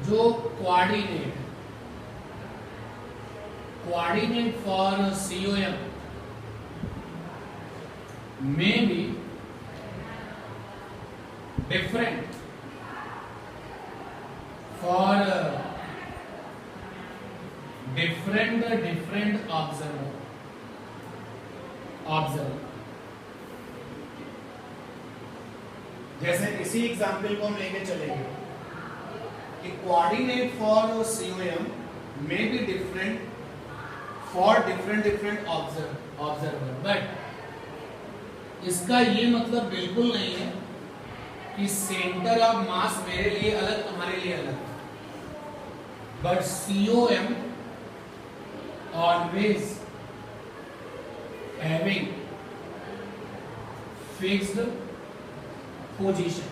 Speaker 2: जो coordinate for COM may be different for different observer.
Speaker 1: जैसे इसी एग्जाम्पल को हम लेके चलेंगे कि coordinate for COM may be different for different
Speaker 2: observer, but इसका ये मतलब बिल्कुल नहीं है कि सेंटर ऑफ मास मेरे लिए अलग, तुम्हारे लिए अलग, but COM always having fixed position.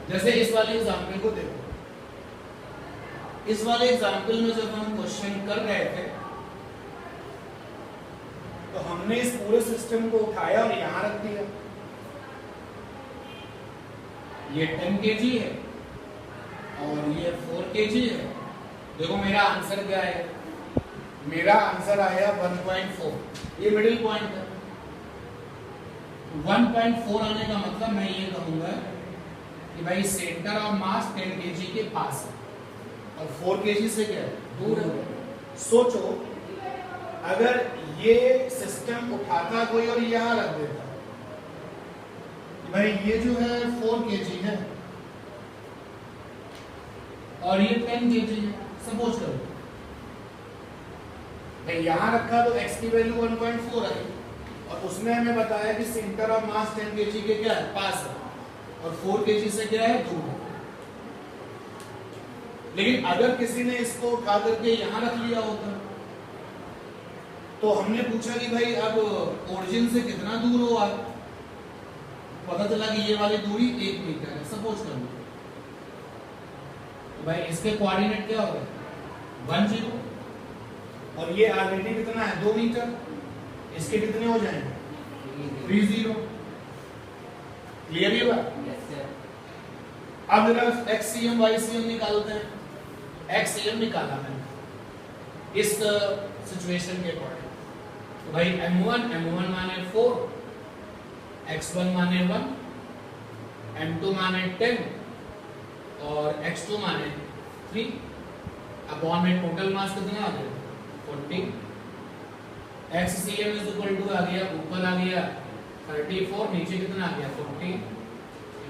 Speaker 2: जैसे इस वाले एग्जाम्पल को देखो, इस वाले एग्जाम्पल में जब हम क्वेश्चन कर रहे थे तो हमने इस पूरे सिस्टम को उठाया और यहां रख दिया। ये 10 kg है और ये 4 kg है। देखो मेरा आंसर क्या है, मेरा आंसर आया 1.4, ये मिडिल पॉइंट है। 1.4 आने का मतलब मैं ये कहूंगा कि भाई सेंटर ऑफ मास 10 kg के पास है और 4 kg से क्या है, दूर है। सोचो अगर ये सिस्टम उठाता कोई और यहां रख देता, भाई ये जो है 4 kg है और ये 10 kg है, सपोज करो भाई यहां रखा तो x की वैल्यू 1.4 आई और उसमें हमें बताया कि सेंटर ऑफ मास 10 kg के क्या है, पास है और 4 kg से क्या है, दूर है। लेकिन अगर किसी ने इसको उठा करके यहां रख लिया होता तो हमने पूछा कि भाई अब ओरिजिन से कितना दूर हो आप, पता चला कि ये वाली दूरी 1 मीटर है, सपोज कर लो। तो भाई इसके कोऑर्डिनेट क्या होगा, 1 0 और ये ऑलरेडी कितना है, 2 मीटर, इसके कितने हो जाएंगे, 3 0। क्लियर ये बात? अब जरा XCM YCM निकालते हैं। XCM निकाला मैंने इस सिचुएशन के अकॉर्डिंग, तो भाई M1 माने 4, X1 माने 1, M2 माने 10 और X2 माने 3 अपॉन में टोटल मास कितना आ गया, 40। XCM इज इक्वल टू आ गया, ऊपर आ गया 34, नीचे कितना आ गया, 40।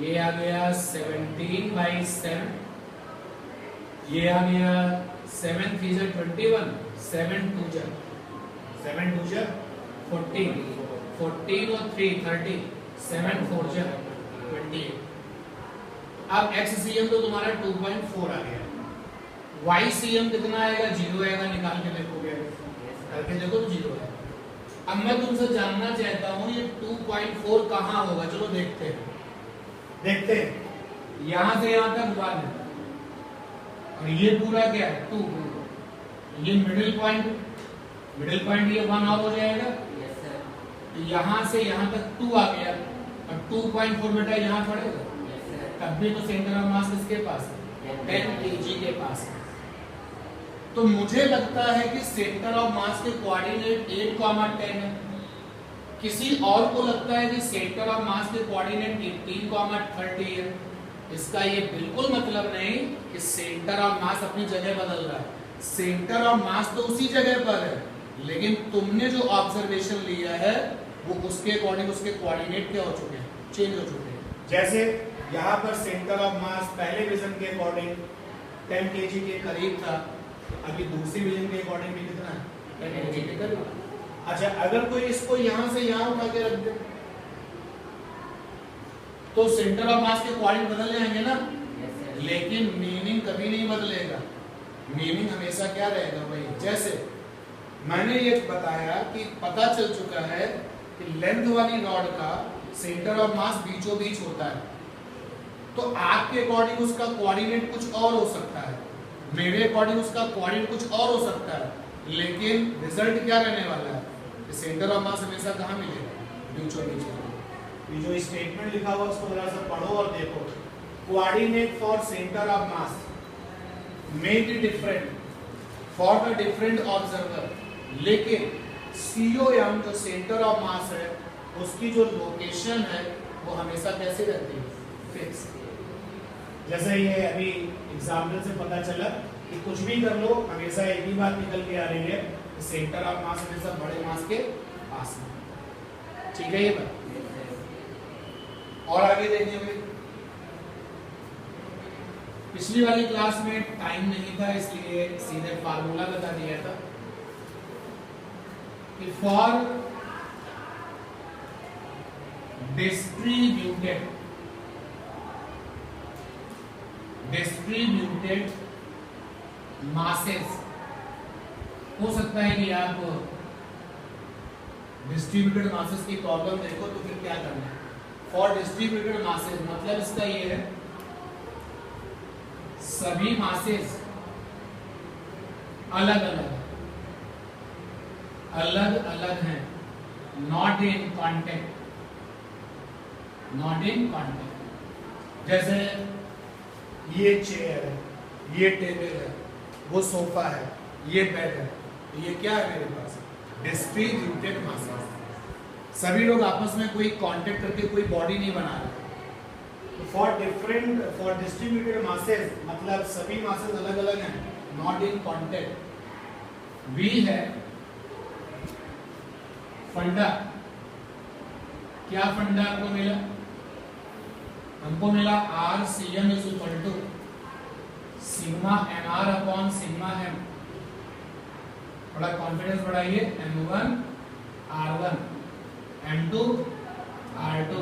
Speaker 2: ये आ गया 17/7, ये आ गया 7 3 जा 21, 7 2 जा 14, 14 और 3 30, 7 4 जा 28। अब XCM तो तुम्हारा 2.4 आ गया, YCM कितना आएगा, 0 आएगा, निकाल के देखोगे, करके देखो तो 0 है। अब मैं तुमसे जानना चाहता हूँ ये 2.4 कहाँ होगा, चलो देखते हैं। यहां से यहां तक 1 है और ये पूरा क्या है 2, ये मिडिल पॉइंट ये 1 और हो जाएगा। तो यहां से यहां तक 2 आ गया, अब 2.4 बेटा यहां पड़ेगा, तब भी तो सेंटर ऑफ मास किसके पास है, 10 kg के पास है। तो मुझे लगता है कि सेंटर ऑफ मास के कोऑर्डिनेट 8,10 है। किसी और को लगता है कि सेंटर ऑफ मास के कोऑर्डिनेट 18,30 है। इसका ये बिल्कुल मतलब नहीं कि सेंटर ऑफ मास अपनी जगह बदल रहा है। सेंटर ऑफ मास तो उसी जगह पर है, लेकिन तुमने जो ऑब्जर्वेशन लिया है वो उसके अकॉर्डिंग उसके कोऑर्डिनेट क्या हो चुके हैं, चेंज हो चुके हैं।
Speaker 1: जैसे यहाँ पर सेंटर ऑफ मास पहले विजन के अकॉर्डिंग 10 kg के करीब था, अभी दूसरी विजन के अकॉर्डिंग भी कितना है, 10 kg के करीब। अच्छा, अगर कोई इसको यहाँ से यहाँ उठा के रख दे तो सेंटर ऑफ मास के कोऑर्डिनेट बदल जाएंगे ना, लेकिन मीनिंग कभी नहीं बदलेगा। मीनिंग हमेशा क्या रहेगा भाई, जैसे मैंने ये बताया कि पता चल चुका है कि लेंथ वाली रॉड का सेंटर ऑफ मास बीचों बीच होता है, तो आपके अकॉर्डिंग उसका कोऑर्डिनेट कुछ और हो सकता है, मेरे अकॉर्डिंग उसका कोऑर्डिनेट कुछ और हो सकता है, लेकिन रिजल्ट क्या रहने वाला है, सेंटर ऑफ मास हमेशा कहाँ मिलेगा, बीचों बीच। ये जो स्टेटमेंट लिखा हुआ उसको जरा सा पढ़ो और देखो, coordinate for centre of mass may be different for the different observer, लेकिन COM जो सेंटर ऑफ मास है उसकी जो लोकेशन है वो हमेशा कैसे रहती है, फिक्स। जैसे ये अभी एग्जाम्पल से पता चला कि कुछ भी कर लो हमेशा एक ही बात निकल के आ रही है, सेंटर ऑफ मास हमेशा बड़े मास के पास में। ठीक है ये बात। और आगे देखेंगे, पिछली वाली क्लास में टाइम नहीं था इसलिए सीधे फार्मूला बता दिया था कि फॉर डिस्ट्रीब्यूटेड मासेस, हो सकता है कि आप डिस्ट्रीब्यूटेड मासेस की प्रॉब्लम देखो तो फिर क्या करना है। फॉर डिस्ट्रीब्यूटेड मासेस मतलब इसका ये है सभी मासेस अलग अलग हैं, नॉट इन कांटेक्ट। जैसे ये चेयर है, ये टेबल है, वो सोफा है, ये बेड है, तो ये क्या है मेरे पास, डिस्ट्रीब्यूटेड मासेस। सभी लोग आपस में कोई कांटेक्ट करके कोई बॉडी नहीं बना रहे। फॉर डिस्ट्रीब्यूटेड मासेस मतलब सभी मासेस अलग अलग हैं, नॉट इन कांटेक्ट। वी है फंडा, क्या फंडा आपको मिला, हमको मिला RCM is equal to sigma MR upon sigma M। थोड़ा कॉन्फिडेंस बढ़ाइए, M1 R1 M2 R2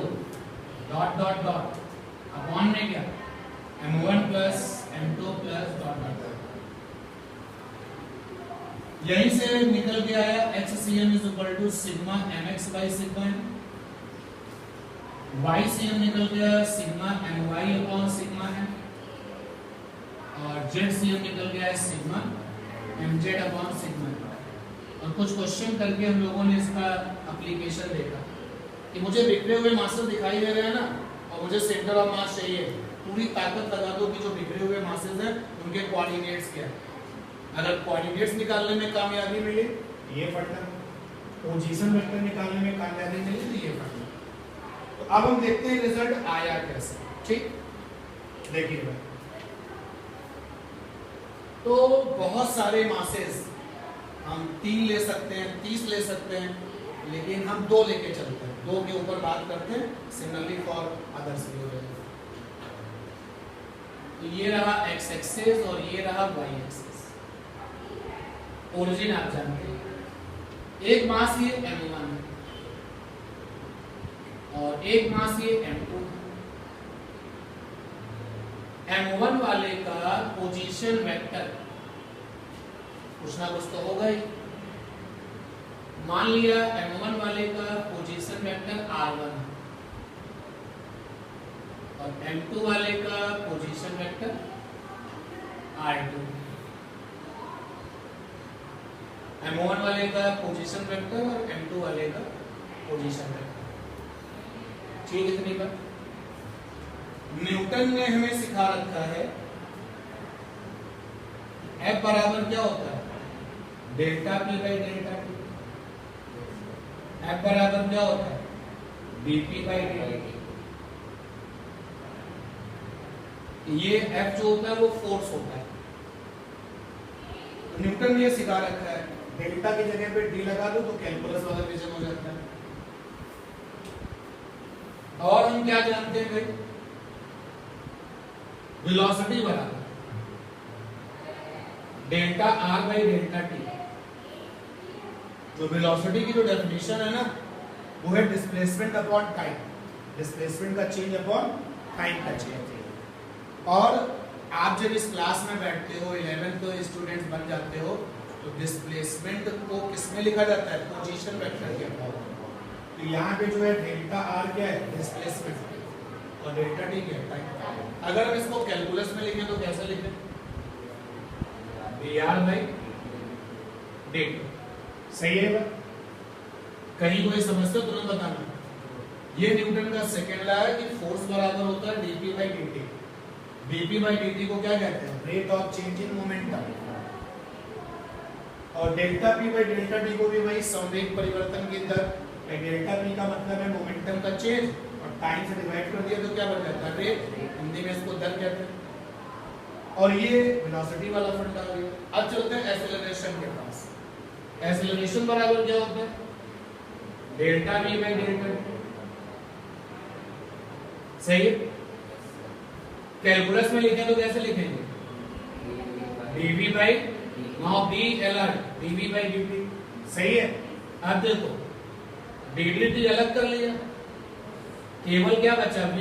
Speaker 1: dot dot dot upon में क्या M1 plus M2 plus dot dot. यहीं से निकल के आया HCM is equal to sigma MX by sigma M। YCM निकल के आया sigma MY upon sigma M और ZCM निकल के आया sigma MZ upon sigma M। और कुछ क्वेश्चन करके हम लोगों ने इसका एप्लीकेशन देखा कि मुझे बिखरे हुए मासेस दिखाई दे रहे हैं ना, और मुझे सेंटर ऑफ मास चाहिए, पूरी ताकत लगा दो कि जो बिखरे हुए मासेस हैं उनके कोऑर्डिनेट्स क्या है। अगर कोऑर्डिनेट्स निकालने में कामयाबी मिली ये फंडा, पोजीशन वेक्टर निकालने में कामयाबी मिली तो ये फंडा। तो अब हम देखते हैं रिजल्ट आया कैसे। ठीक, देखिए तो बहुत सारे मासेस हम 3 ले सकते हैं, 30 ले सकते हैं, लेकिन हम 2 लेके चलते हैं, 2 के ऊपर बात करते हैं, सिमिलरली फॉर अदर्स भी हो जाएगा। तो ये रहा x एक्सिस और ये रहा y एक्सिस। ओरिजिन आप जानते हैं, एक मास ये M1 है और एक मास ये M2। M1 वाले का पोजीशन वेक्टर
Speaker 2: कुछ ना कुछ तो होगा ही। मान लिया M1 वाले का पोजीशन वेक्टर R1 और M2 वाले का पोजीशन वेक्टर R2। M1 वाले का पोजीशन वेक्टर और M2 वाले का पोजीशन वेक्टर। ठीक है, इतनी बात। न्यूटन ने हमें सिखा रखा है F बराबर क्या होता है, delta P by delta T। F बराबर क्या होता है, dP बाई dt। ये F जो होता है वो फोर्स होता है। न्यूटन ने ये सिखा रखा है, डेल्टा की जगह पे D लगा दो तो कैलकुलस वाला विजन हो जाता है। और हम क्या जानते हैं भाई, वेलोसिटी बराबर delta R by delta T। जो वेलोसिटी की जो डेफिनेशन है ना, वो है डिस्प्लेसमेंट अपॉन टाइम, डिस्प्लेसमेंट का चेंज अपॉन टाइम का चेंज। और आप जब इस क्लास में बैठते हो, 11th के स्टूडेंट्स बन जाते हो, तो डिस्प्लेसमेंट को किसमें लिखा जाता है, पोजीशन वेक्टर के फॉर्म में। तो यहाँ पे जो है डेल्टा R क्या है, डिस्प्लेसमेंट, और डेल्टा T क्या है, टाइम। अगर हम इसको कैलकुलस में लिखें तो कैसे लिखें, dr बाई dt। सही है बात? कहीं कोई समस्या तुरंत बताना। ये न्यूटन का सेकेंड लॉ है कि फोर्स बराबर होता है dp by dt। dp by dt को क्या कहते हैं, rate of change in momentum. और delta p by delta t को भी वही संवेग परिवर्तन की दर। डेल्टा p का मतलब है मोमेंटम का चेंज, और टाइम से डिवाइड कर दिया तो क्या बन जाता है, रेट। हिंदी में इसको दर कहते हैं। और ये वेलोसिटी वाला फंडा आ गया। अब चलते हैं एक्सेलरेशन के पास। एक्सेलरेशन बराबर क्या होता है, delta v by delta t। सही है? कैलकुलस में लिखें तो कैसे लिखेंगे, dv बाई, वहां b lr, dv by dt। सही है? अब देखो dt अलग कर लिया, केवल क्या बचा v,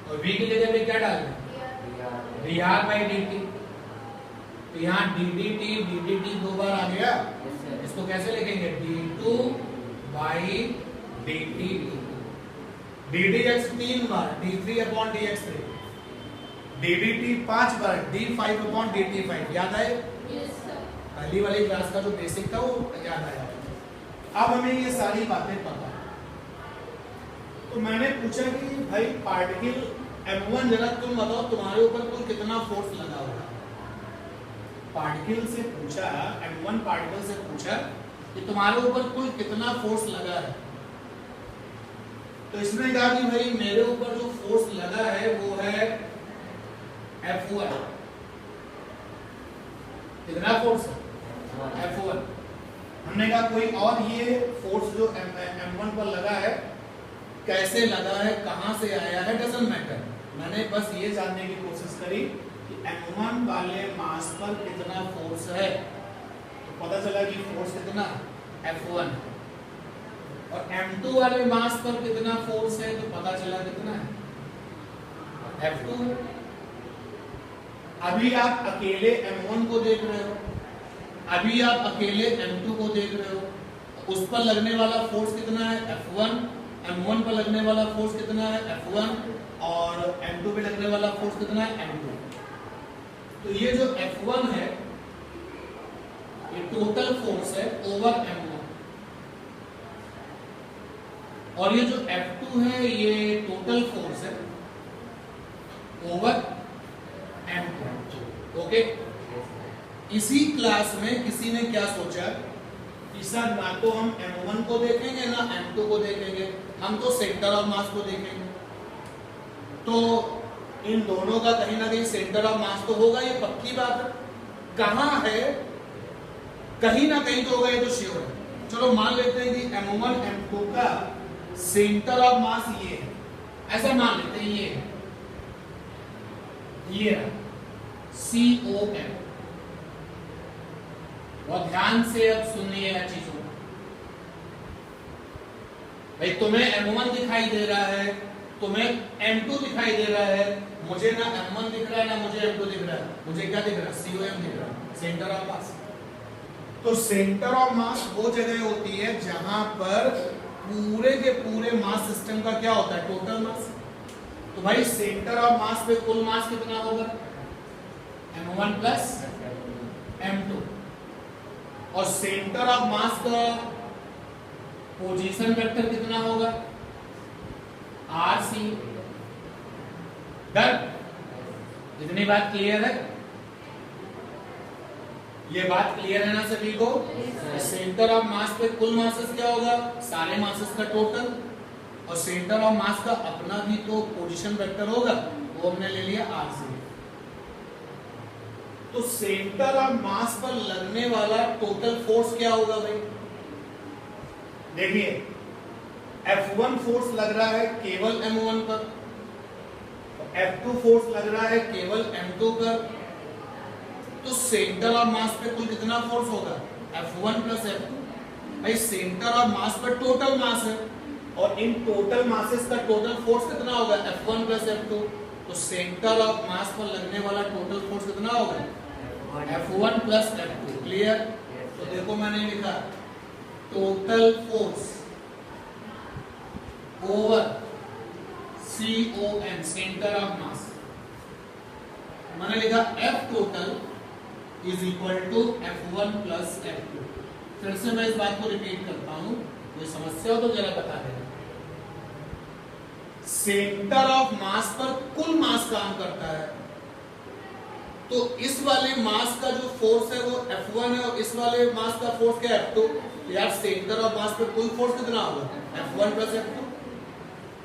Speaker 2: और v की जगह पे क्या डालना, dr बाई dt। तो यहाँ ddt दो बार आ गया, इसको कैसे लिखेंगे, d2 by dt। ddx 3 bar, d3 upon dx3, ddt 5 bar, d5 upon dt5। याद आए? पहली वाली क्लास का जो बेसिक था वो याद आया। अब हमें ये सारी बातें पता है। तो मैंने पूछा कि भाई पार्टिकल M1 जरा तुम बताओ तुम्हारे ऊपर कुल कितना फोर्स लगा हुआ है। पार्टिकल से पूछा, M1 पार्टिकल से पूछा कि तुम्हारे ऊपर कुल कितना फोर्स लगा है। तो इसने कहा कि भाई मेरे ऊपर जो फोर्स लगा है वो है F1। कितना फोर्स है, F1। हमने कहा कोई और ये फोर्स जो M1 पर लगा है कैसे लगा है, कहां से आया है, डजंट मैटर। मैंने बस ये जानने की कोशिश करी कि M1 वाले मास पर कितना फोर्स है। तो पता चला कि फोर्स कितना, F1। और M2 वाले मास पर कितना फोर्स है, तो पता चला कितना है, F2। अभी आप अकेले M1 को देख रहे हो, अभी आप अकेले M2 को देख रहे हो। उस पर लगने वाला फोर्स कितना है, F1। M1 पर लगने वाला फोर्स कितना है, F1। और M2 पे लगने वाला फोर्स कितना है, M2। तो ये जो F1 है ये टोटल फोर्स है ओवर M1, और ये जो F2 है ये टोटल फोर्स है ओवर M2। ओके? इसी क्लास में किसी ने क्या सोचा कि सर ना तो हम M1 को देखेंगे ना M2 को देखेंगे, हम तो सेंटर ऑफ मास को देखेंगे। तो इन दोनों का कहीं ना कहीं सेंटर ऑफ मास तो होगा, ये पक्की बात है। कहां है, कहीं ना कहीं तो होगा, ये तो श्योर है। चलो मान लेते हैं कि M1 M2 का सेंटर ऑफ मास ये है, ऐसा मान लेते हैं ये है, ये COM। बहुत ध्यान से अब सुनिए यह चीजों, भाई तुम्हें M1 दिखाई दे रहा है, तुम्हें M2 दिखाई दे रहा है, मुझे ना M1 दिख रहा है ना मुझे M2 दिख रहा है, मुझे क्या दिख रहा है, COM दिख रहा है, सेंटर ऑफ मास।
Speaker 1: तो सेंटर ऑफ मास वो जगह होती है जहां पर पूरे के पूरे मास सिस्टम का क्या होता है, टोटल मास। तो भाई सेंटर ऑफ मास पे कुल मास कितना होगा, m1 प्लस m2, और सेंटर ऑफ मास का पोजीशन वेक्टर कितना होगा, rc। डन, इतनी बात क्लियर है, ये बात क्लियर है ना सभी को। सेंटर ऑफ मास पे कुल मासेस क्या होगा, सारे मासेस का टोटल, और सेंटर ऑफ मास का अपना भी तो पोजीशन वेक्टर होगा, वो हमने ले लिया rc। तो सेंटर ऑफ मास पर लगने वाला टोटल फोर्स क्या होगा भाई, देखिए F1 फोर्स लग रहा है केवल M1 पर, F2 फोर्स लग रहा है केवल M2 पर, तो सेंटर ऑफ मास पे कुल कितना फोर्स होगा, F1 प्लस F2। भाई सेंटर ऑफ मास पर टोटल मास है, और इन टोटल मासेस का टोटल फोर्स कितना होगा, F1 प्लस F2। तो सेंटर ऑफ मास पर लगने वाला टोटल फोर्स कितना होगा, F1 प्लस F2। क्लियर। तो देखो मैंने लिखा total force over CON, centre of mass, मैंने लिखा F total is equal to F1 plus F2। फिर से मैं इस बात को रिपीट करता हूं, कोई समस्या हो तो जरा बता देना। सेंटर ऑफ मास पर कुल मास काम करता है, तो इस वाले मास का जो फोर्स है वो F1 है, और इस वाले मास का फोर्स क्या है, F2। यार सेंटर ऑफ मास पर कुल फोर्स कितना होगा, F1 प्लस F2।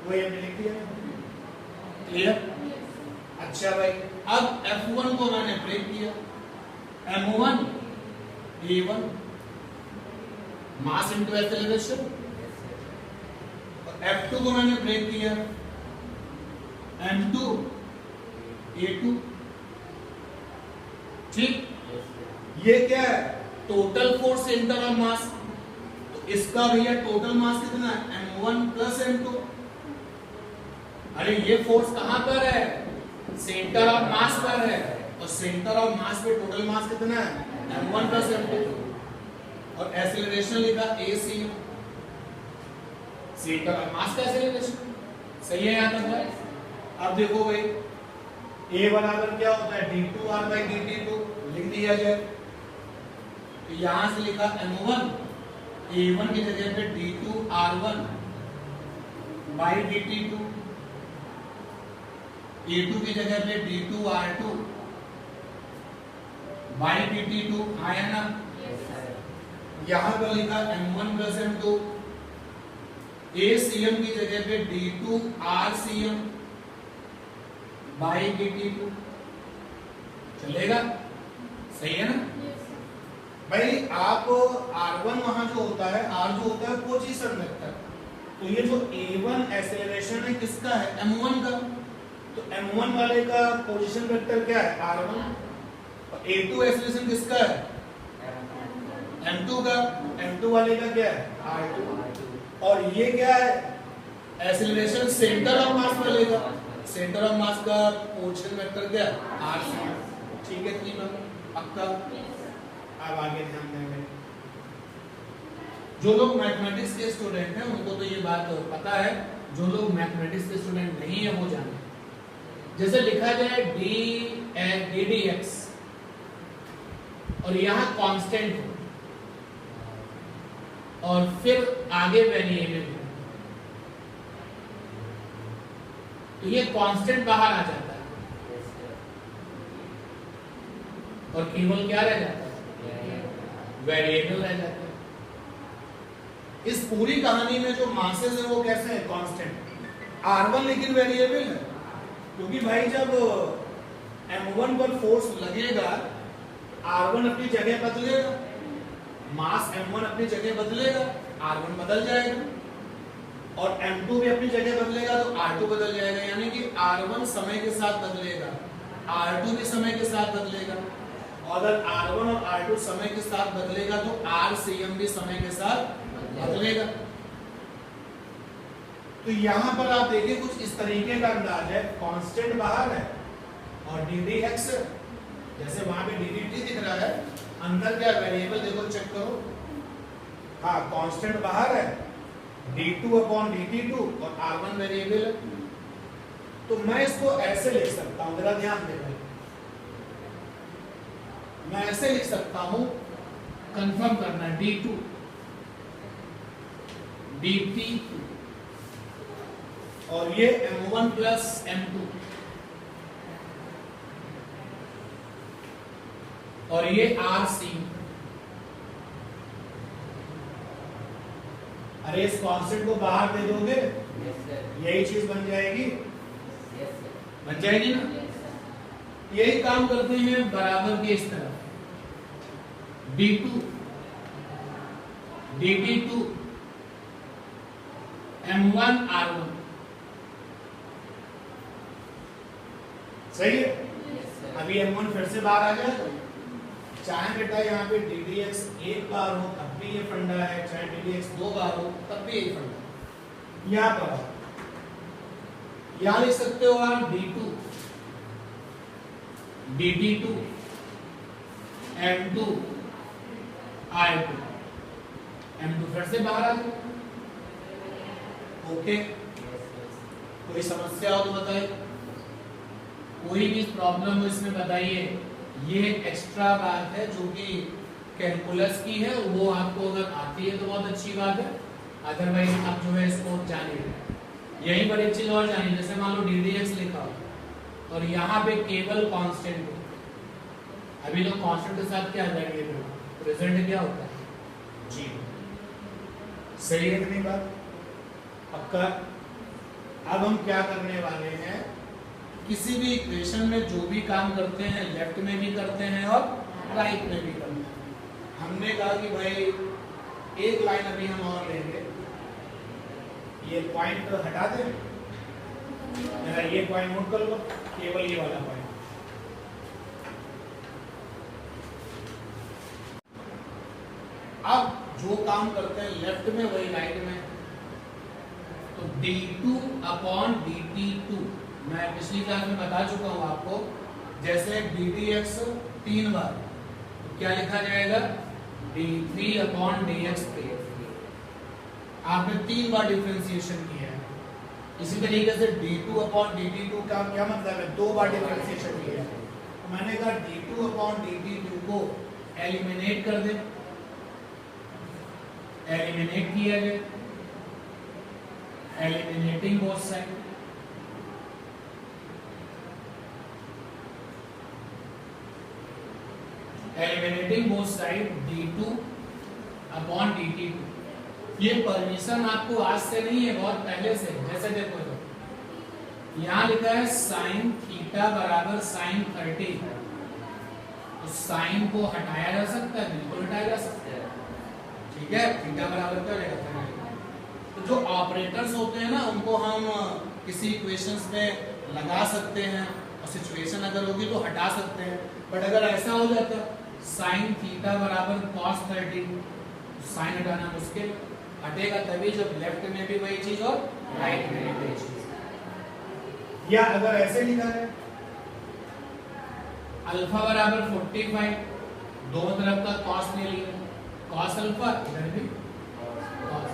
Speaker 1: वो ये लिख दिया, क्लियर। अच्छा भाई, अब F1 को मैंने ब्रेक किया, M1 A1 mass into acceleration, और F2 को मैंने ब्रेक किया M2 A2। ठीक, ये क्या है, टोटल फोर्स सेंटर ऑफ मास, तो इसका भैया टोटल मास कितना है, M1 प्लस M2। अरे ये फोर्स कहां पर है, सेंटर ऑफ मास पर है, और सेंटर ऑफ मास पे टोटल मास कितना है, M1 प्लस M2। और एक्सेलरेशन लिखा AC, सेंटर ऑफ मास का एक्सेलरेशन। सही है यहां तक। अब देखो भाई A बराबर क्या होता है, d2r by dt2, लिख दिया जाए। तो यहां से लिखा M1 A1 की जगह पे d2r1 by dt2, A2 की जगह पे d2r2 by dt2, आया ना। यहां पर लिखा M1 प्लस M2, ACM की जगह पे d2rCM by dt2, चलेगा, सही है ना। भाई आप R1 वहां जो होता है, R जो होता है पोजीशन वेक्टर, तो ये जो A1 एक्सेलरेशन है किसका है, M1 का। तो M1 वाले का पोजीशन वेक्टर क्या है, R1, और A2 एक्सेलरेशन किसका है, M2 का। M2 वाले का क्या है, R2, और ये क्या है, एक्सेलरेशन सेंटर ऑफ मास वाले का, सेंटर ऑफ मास का पोजीशन वेक्टर क्या है, R। ठीक है, तीनों पक्का। अब आगे ध्यान देंगे, जो लोग मैथमेटिक्स के स्टूडेंट हैं उनको तो ये बात पता है, जो लोग मैथमेटिक्स के स्टूडेंट नहीं है वो जाने। जैसे लिखा जाए ddx और यहां कांस्टेंट हो, और फिर आगे वेरिएबल हो, तो ये कांस्टेंट बाहर आ जाता है और केवल क्या रह जाता है, वेरिएबल रह जाता है। इस पूरी कहानी में जो मासेस है वो कैसे है, कांस्टेंट। R1 लेकिन वेरिएबल है, क्योंकि भाई जब M1 पर फोर्स लगेगा R1 अपनी जगह बदलेगा, मास M1 अपनी जगह बदलेगा, R1 बदल जाएगा, और M2 भी अपनी जगह बदलेगा तो R2 बदल जाएगा। यानी कि R1 समय के साथ बदलेगा, R2 भी समय के साथ बदलेगा, और अगर R1 और R2 समय के साथ बदलेगा तो RCM भी समय के साथ बदलेगा। तो यहां पर आप देखिए कुछ इस तरीके का अंदाज है, कांस्टेंट बाहर है और ddx, जैसे वहां पे ddt दिख रहा है, अंदर क्या वेरिएबल देखो चेक करो, हाँ कांस्टेंट बाहर है d2/dt2 और r1 वेरिएबल है। तो मैं इसको ऐसे लिख सकता हूं, जरा ध्यान देना, मैं ऐसे लिख सकता हूं,
Speaker 2: कंफर्म करना d2 dt
Speaker 1: और ये m1
Speaker 2: प्लस m2 और ये rc।
Speaker 1: अरे इस कांस्टेंट को बाहर दे दोगे यही चीज बन जाएगी,
Speaker 2: बन जाएगी ना। यही काम करते हैं बराबर के इस तरफ, d2 dt2 m1 r1।
Speaker 1: सही है। अभी m1 फिर से बाहर आ जाए, चाहे बेटा यहाँ पे ddx एक बार हो तब भी ये फंडा है, चाहे ddx दो बार हो तब भी यही फंडा है। यहाँ पर यहाँ लिख सकते हो आप
Speaker 2: d2 dt2 m2 r2। m2 फिर से बाहर आ जाए।
Speaker 1: ओके, कोई समस्या हो तो बताइए।
Speaker 2: कोई भी प्रॉब्लम हो इसमें बताइए। ये एक्स्ट्रा बात है जो कि कैलकुलस की है, वो आपको अगर आती है तो बहुत अच्छी बात है, अदरवाइज आप जो है इसको जानिए। यही पर एक चीज और जानिए, जैसे मान लो ddx लिखा हो और यहाँ पे केवल कांस्टेंट हो, अभी तो कांस्टेंट के साथ क्या वेरिएबल, रिजल्ट क्या होता है
Speaker 1: जी सही है कि नहीं बात, पक्का। अब हम क्या करने वाले हैं, किसी भी इक्वेशन में जो भी काम करते हैं लेफ्ट में भी करते हैं और राइट में भी करते हैं। हमने कहा कि भाई एक लाइन अभी हम और लेंगे, ये पॉइंट हटा दें, मेरा ये पॉइंट नोट कर लो, केवल ये वाला पॉइंट। अब जो काम करते हैं लेफ्ट में वही राइट में,
Speaker 2: तो d2/dt2 मैं पिछली क्लास में बता चुका हूं आपको।
Speaker 1: जैसे ddx 3 बार
Speaker 2: तो क्या लिखा जाएगा d3/dx3।
Speaker 1: आपने 3 बार डिफरेंशिएशन किया है। इसी तरीके से d2/dt2 का क्या मतलब है, 2 बार डिफरेंशिएशन किया है। तो मैंने कहा d2/dt2 को
Speaker 2: एलिमिनेट कर दे, एलिमिनेट किया जाए, eliminating both side. Eliminating both side d2/dt2। ये परमिशन आपको आज से नहीं है, बहुत पहले से। जैसे देखो तो यहाँ लिखा है साइन थीटा बराबर साइन 30, तो साइन को हटाया जा सकता है, बिल्कुल हटाया जा सकता है, ठीक है। थीटा बराबर क्या हो जाएगा,
Speaker 1: तो जो ऑपरेटर्स होते हैं ना उनको हम किसी इक्वेशंस में लगा सकते हैं और सिचुएशन अगर होगी तो हटा सकते हैं। बट अगर ऐसा हो जाता
Speaker 2: साइन थीटा बराबर cos 30, साइन हटाना मुश्किल, हटेगा तभी जब लेफ्ट में भी वही चीज और राइट में भी वही चीज।
Speaker 1: या अगर ऐसे लिखा है
Speaker 2: अल्फा बराबर 45, दोनों तरफ का cos ले लिया, cos अल्फा, इधर भी cos।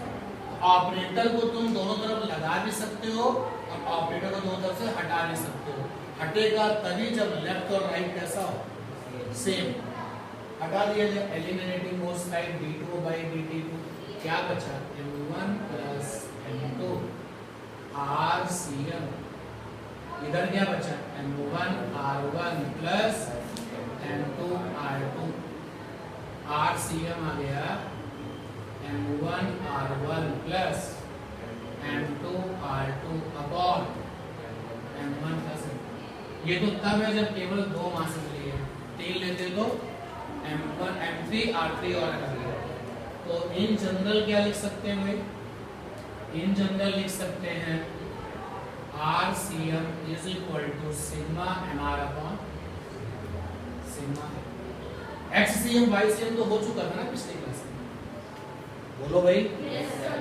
Speaker 1: ऑपरेटर को तुम दोनों तरफ लगा भी सकते हो और ऑपरेटर को दोनों तरफ से हटा भी सकते हो। हटेगा तभी जब लेफ्ट और राइट कैसा हो, सेम। हटा दिया जाए,
Speaker 2: एलिमिनेटिंग बोथ साइड d2/dt2, क्या बचा m1 प्लस m2 rcm, इधर क्या बचा m1 r1 plus m2 r2, rcm आ गया m1 r1 plus m2 r2 upon m1 plus m2। ये तो तब है जब केवल 2 मासेस लिए, 3 लेते तो m1 m3 r3 और हटा दिया। तो इन जनरल क्या लिख सकते हैं भाई, इन जनरल लिख सकते हैं RCM is equal to sigma mr upon sigma. XCM YCM तो हो चुका था ना पिछले क्लास में, बोलो भाई।
Speaker 1: yes, sir.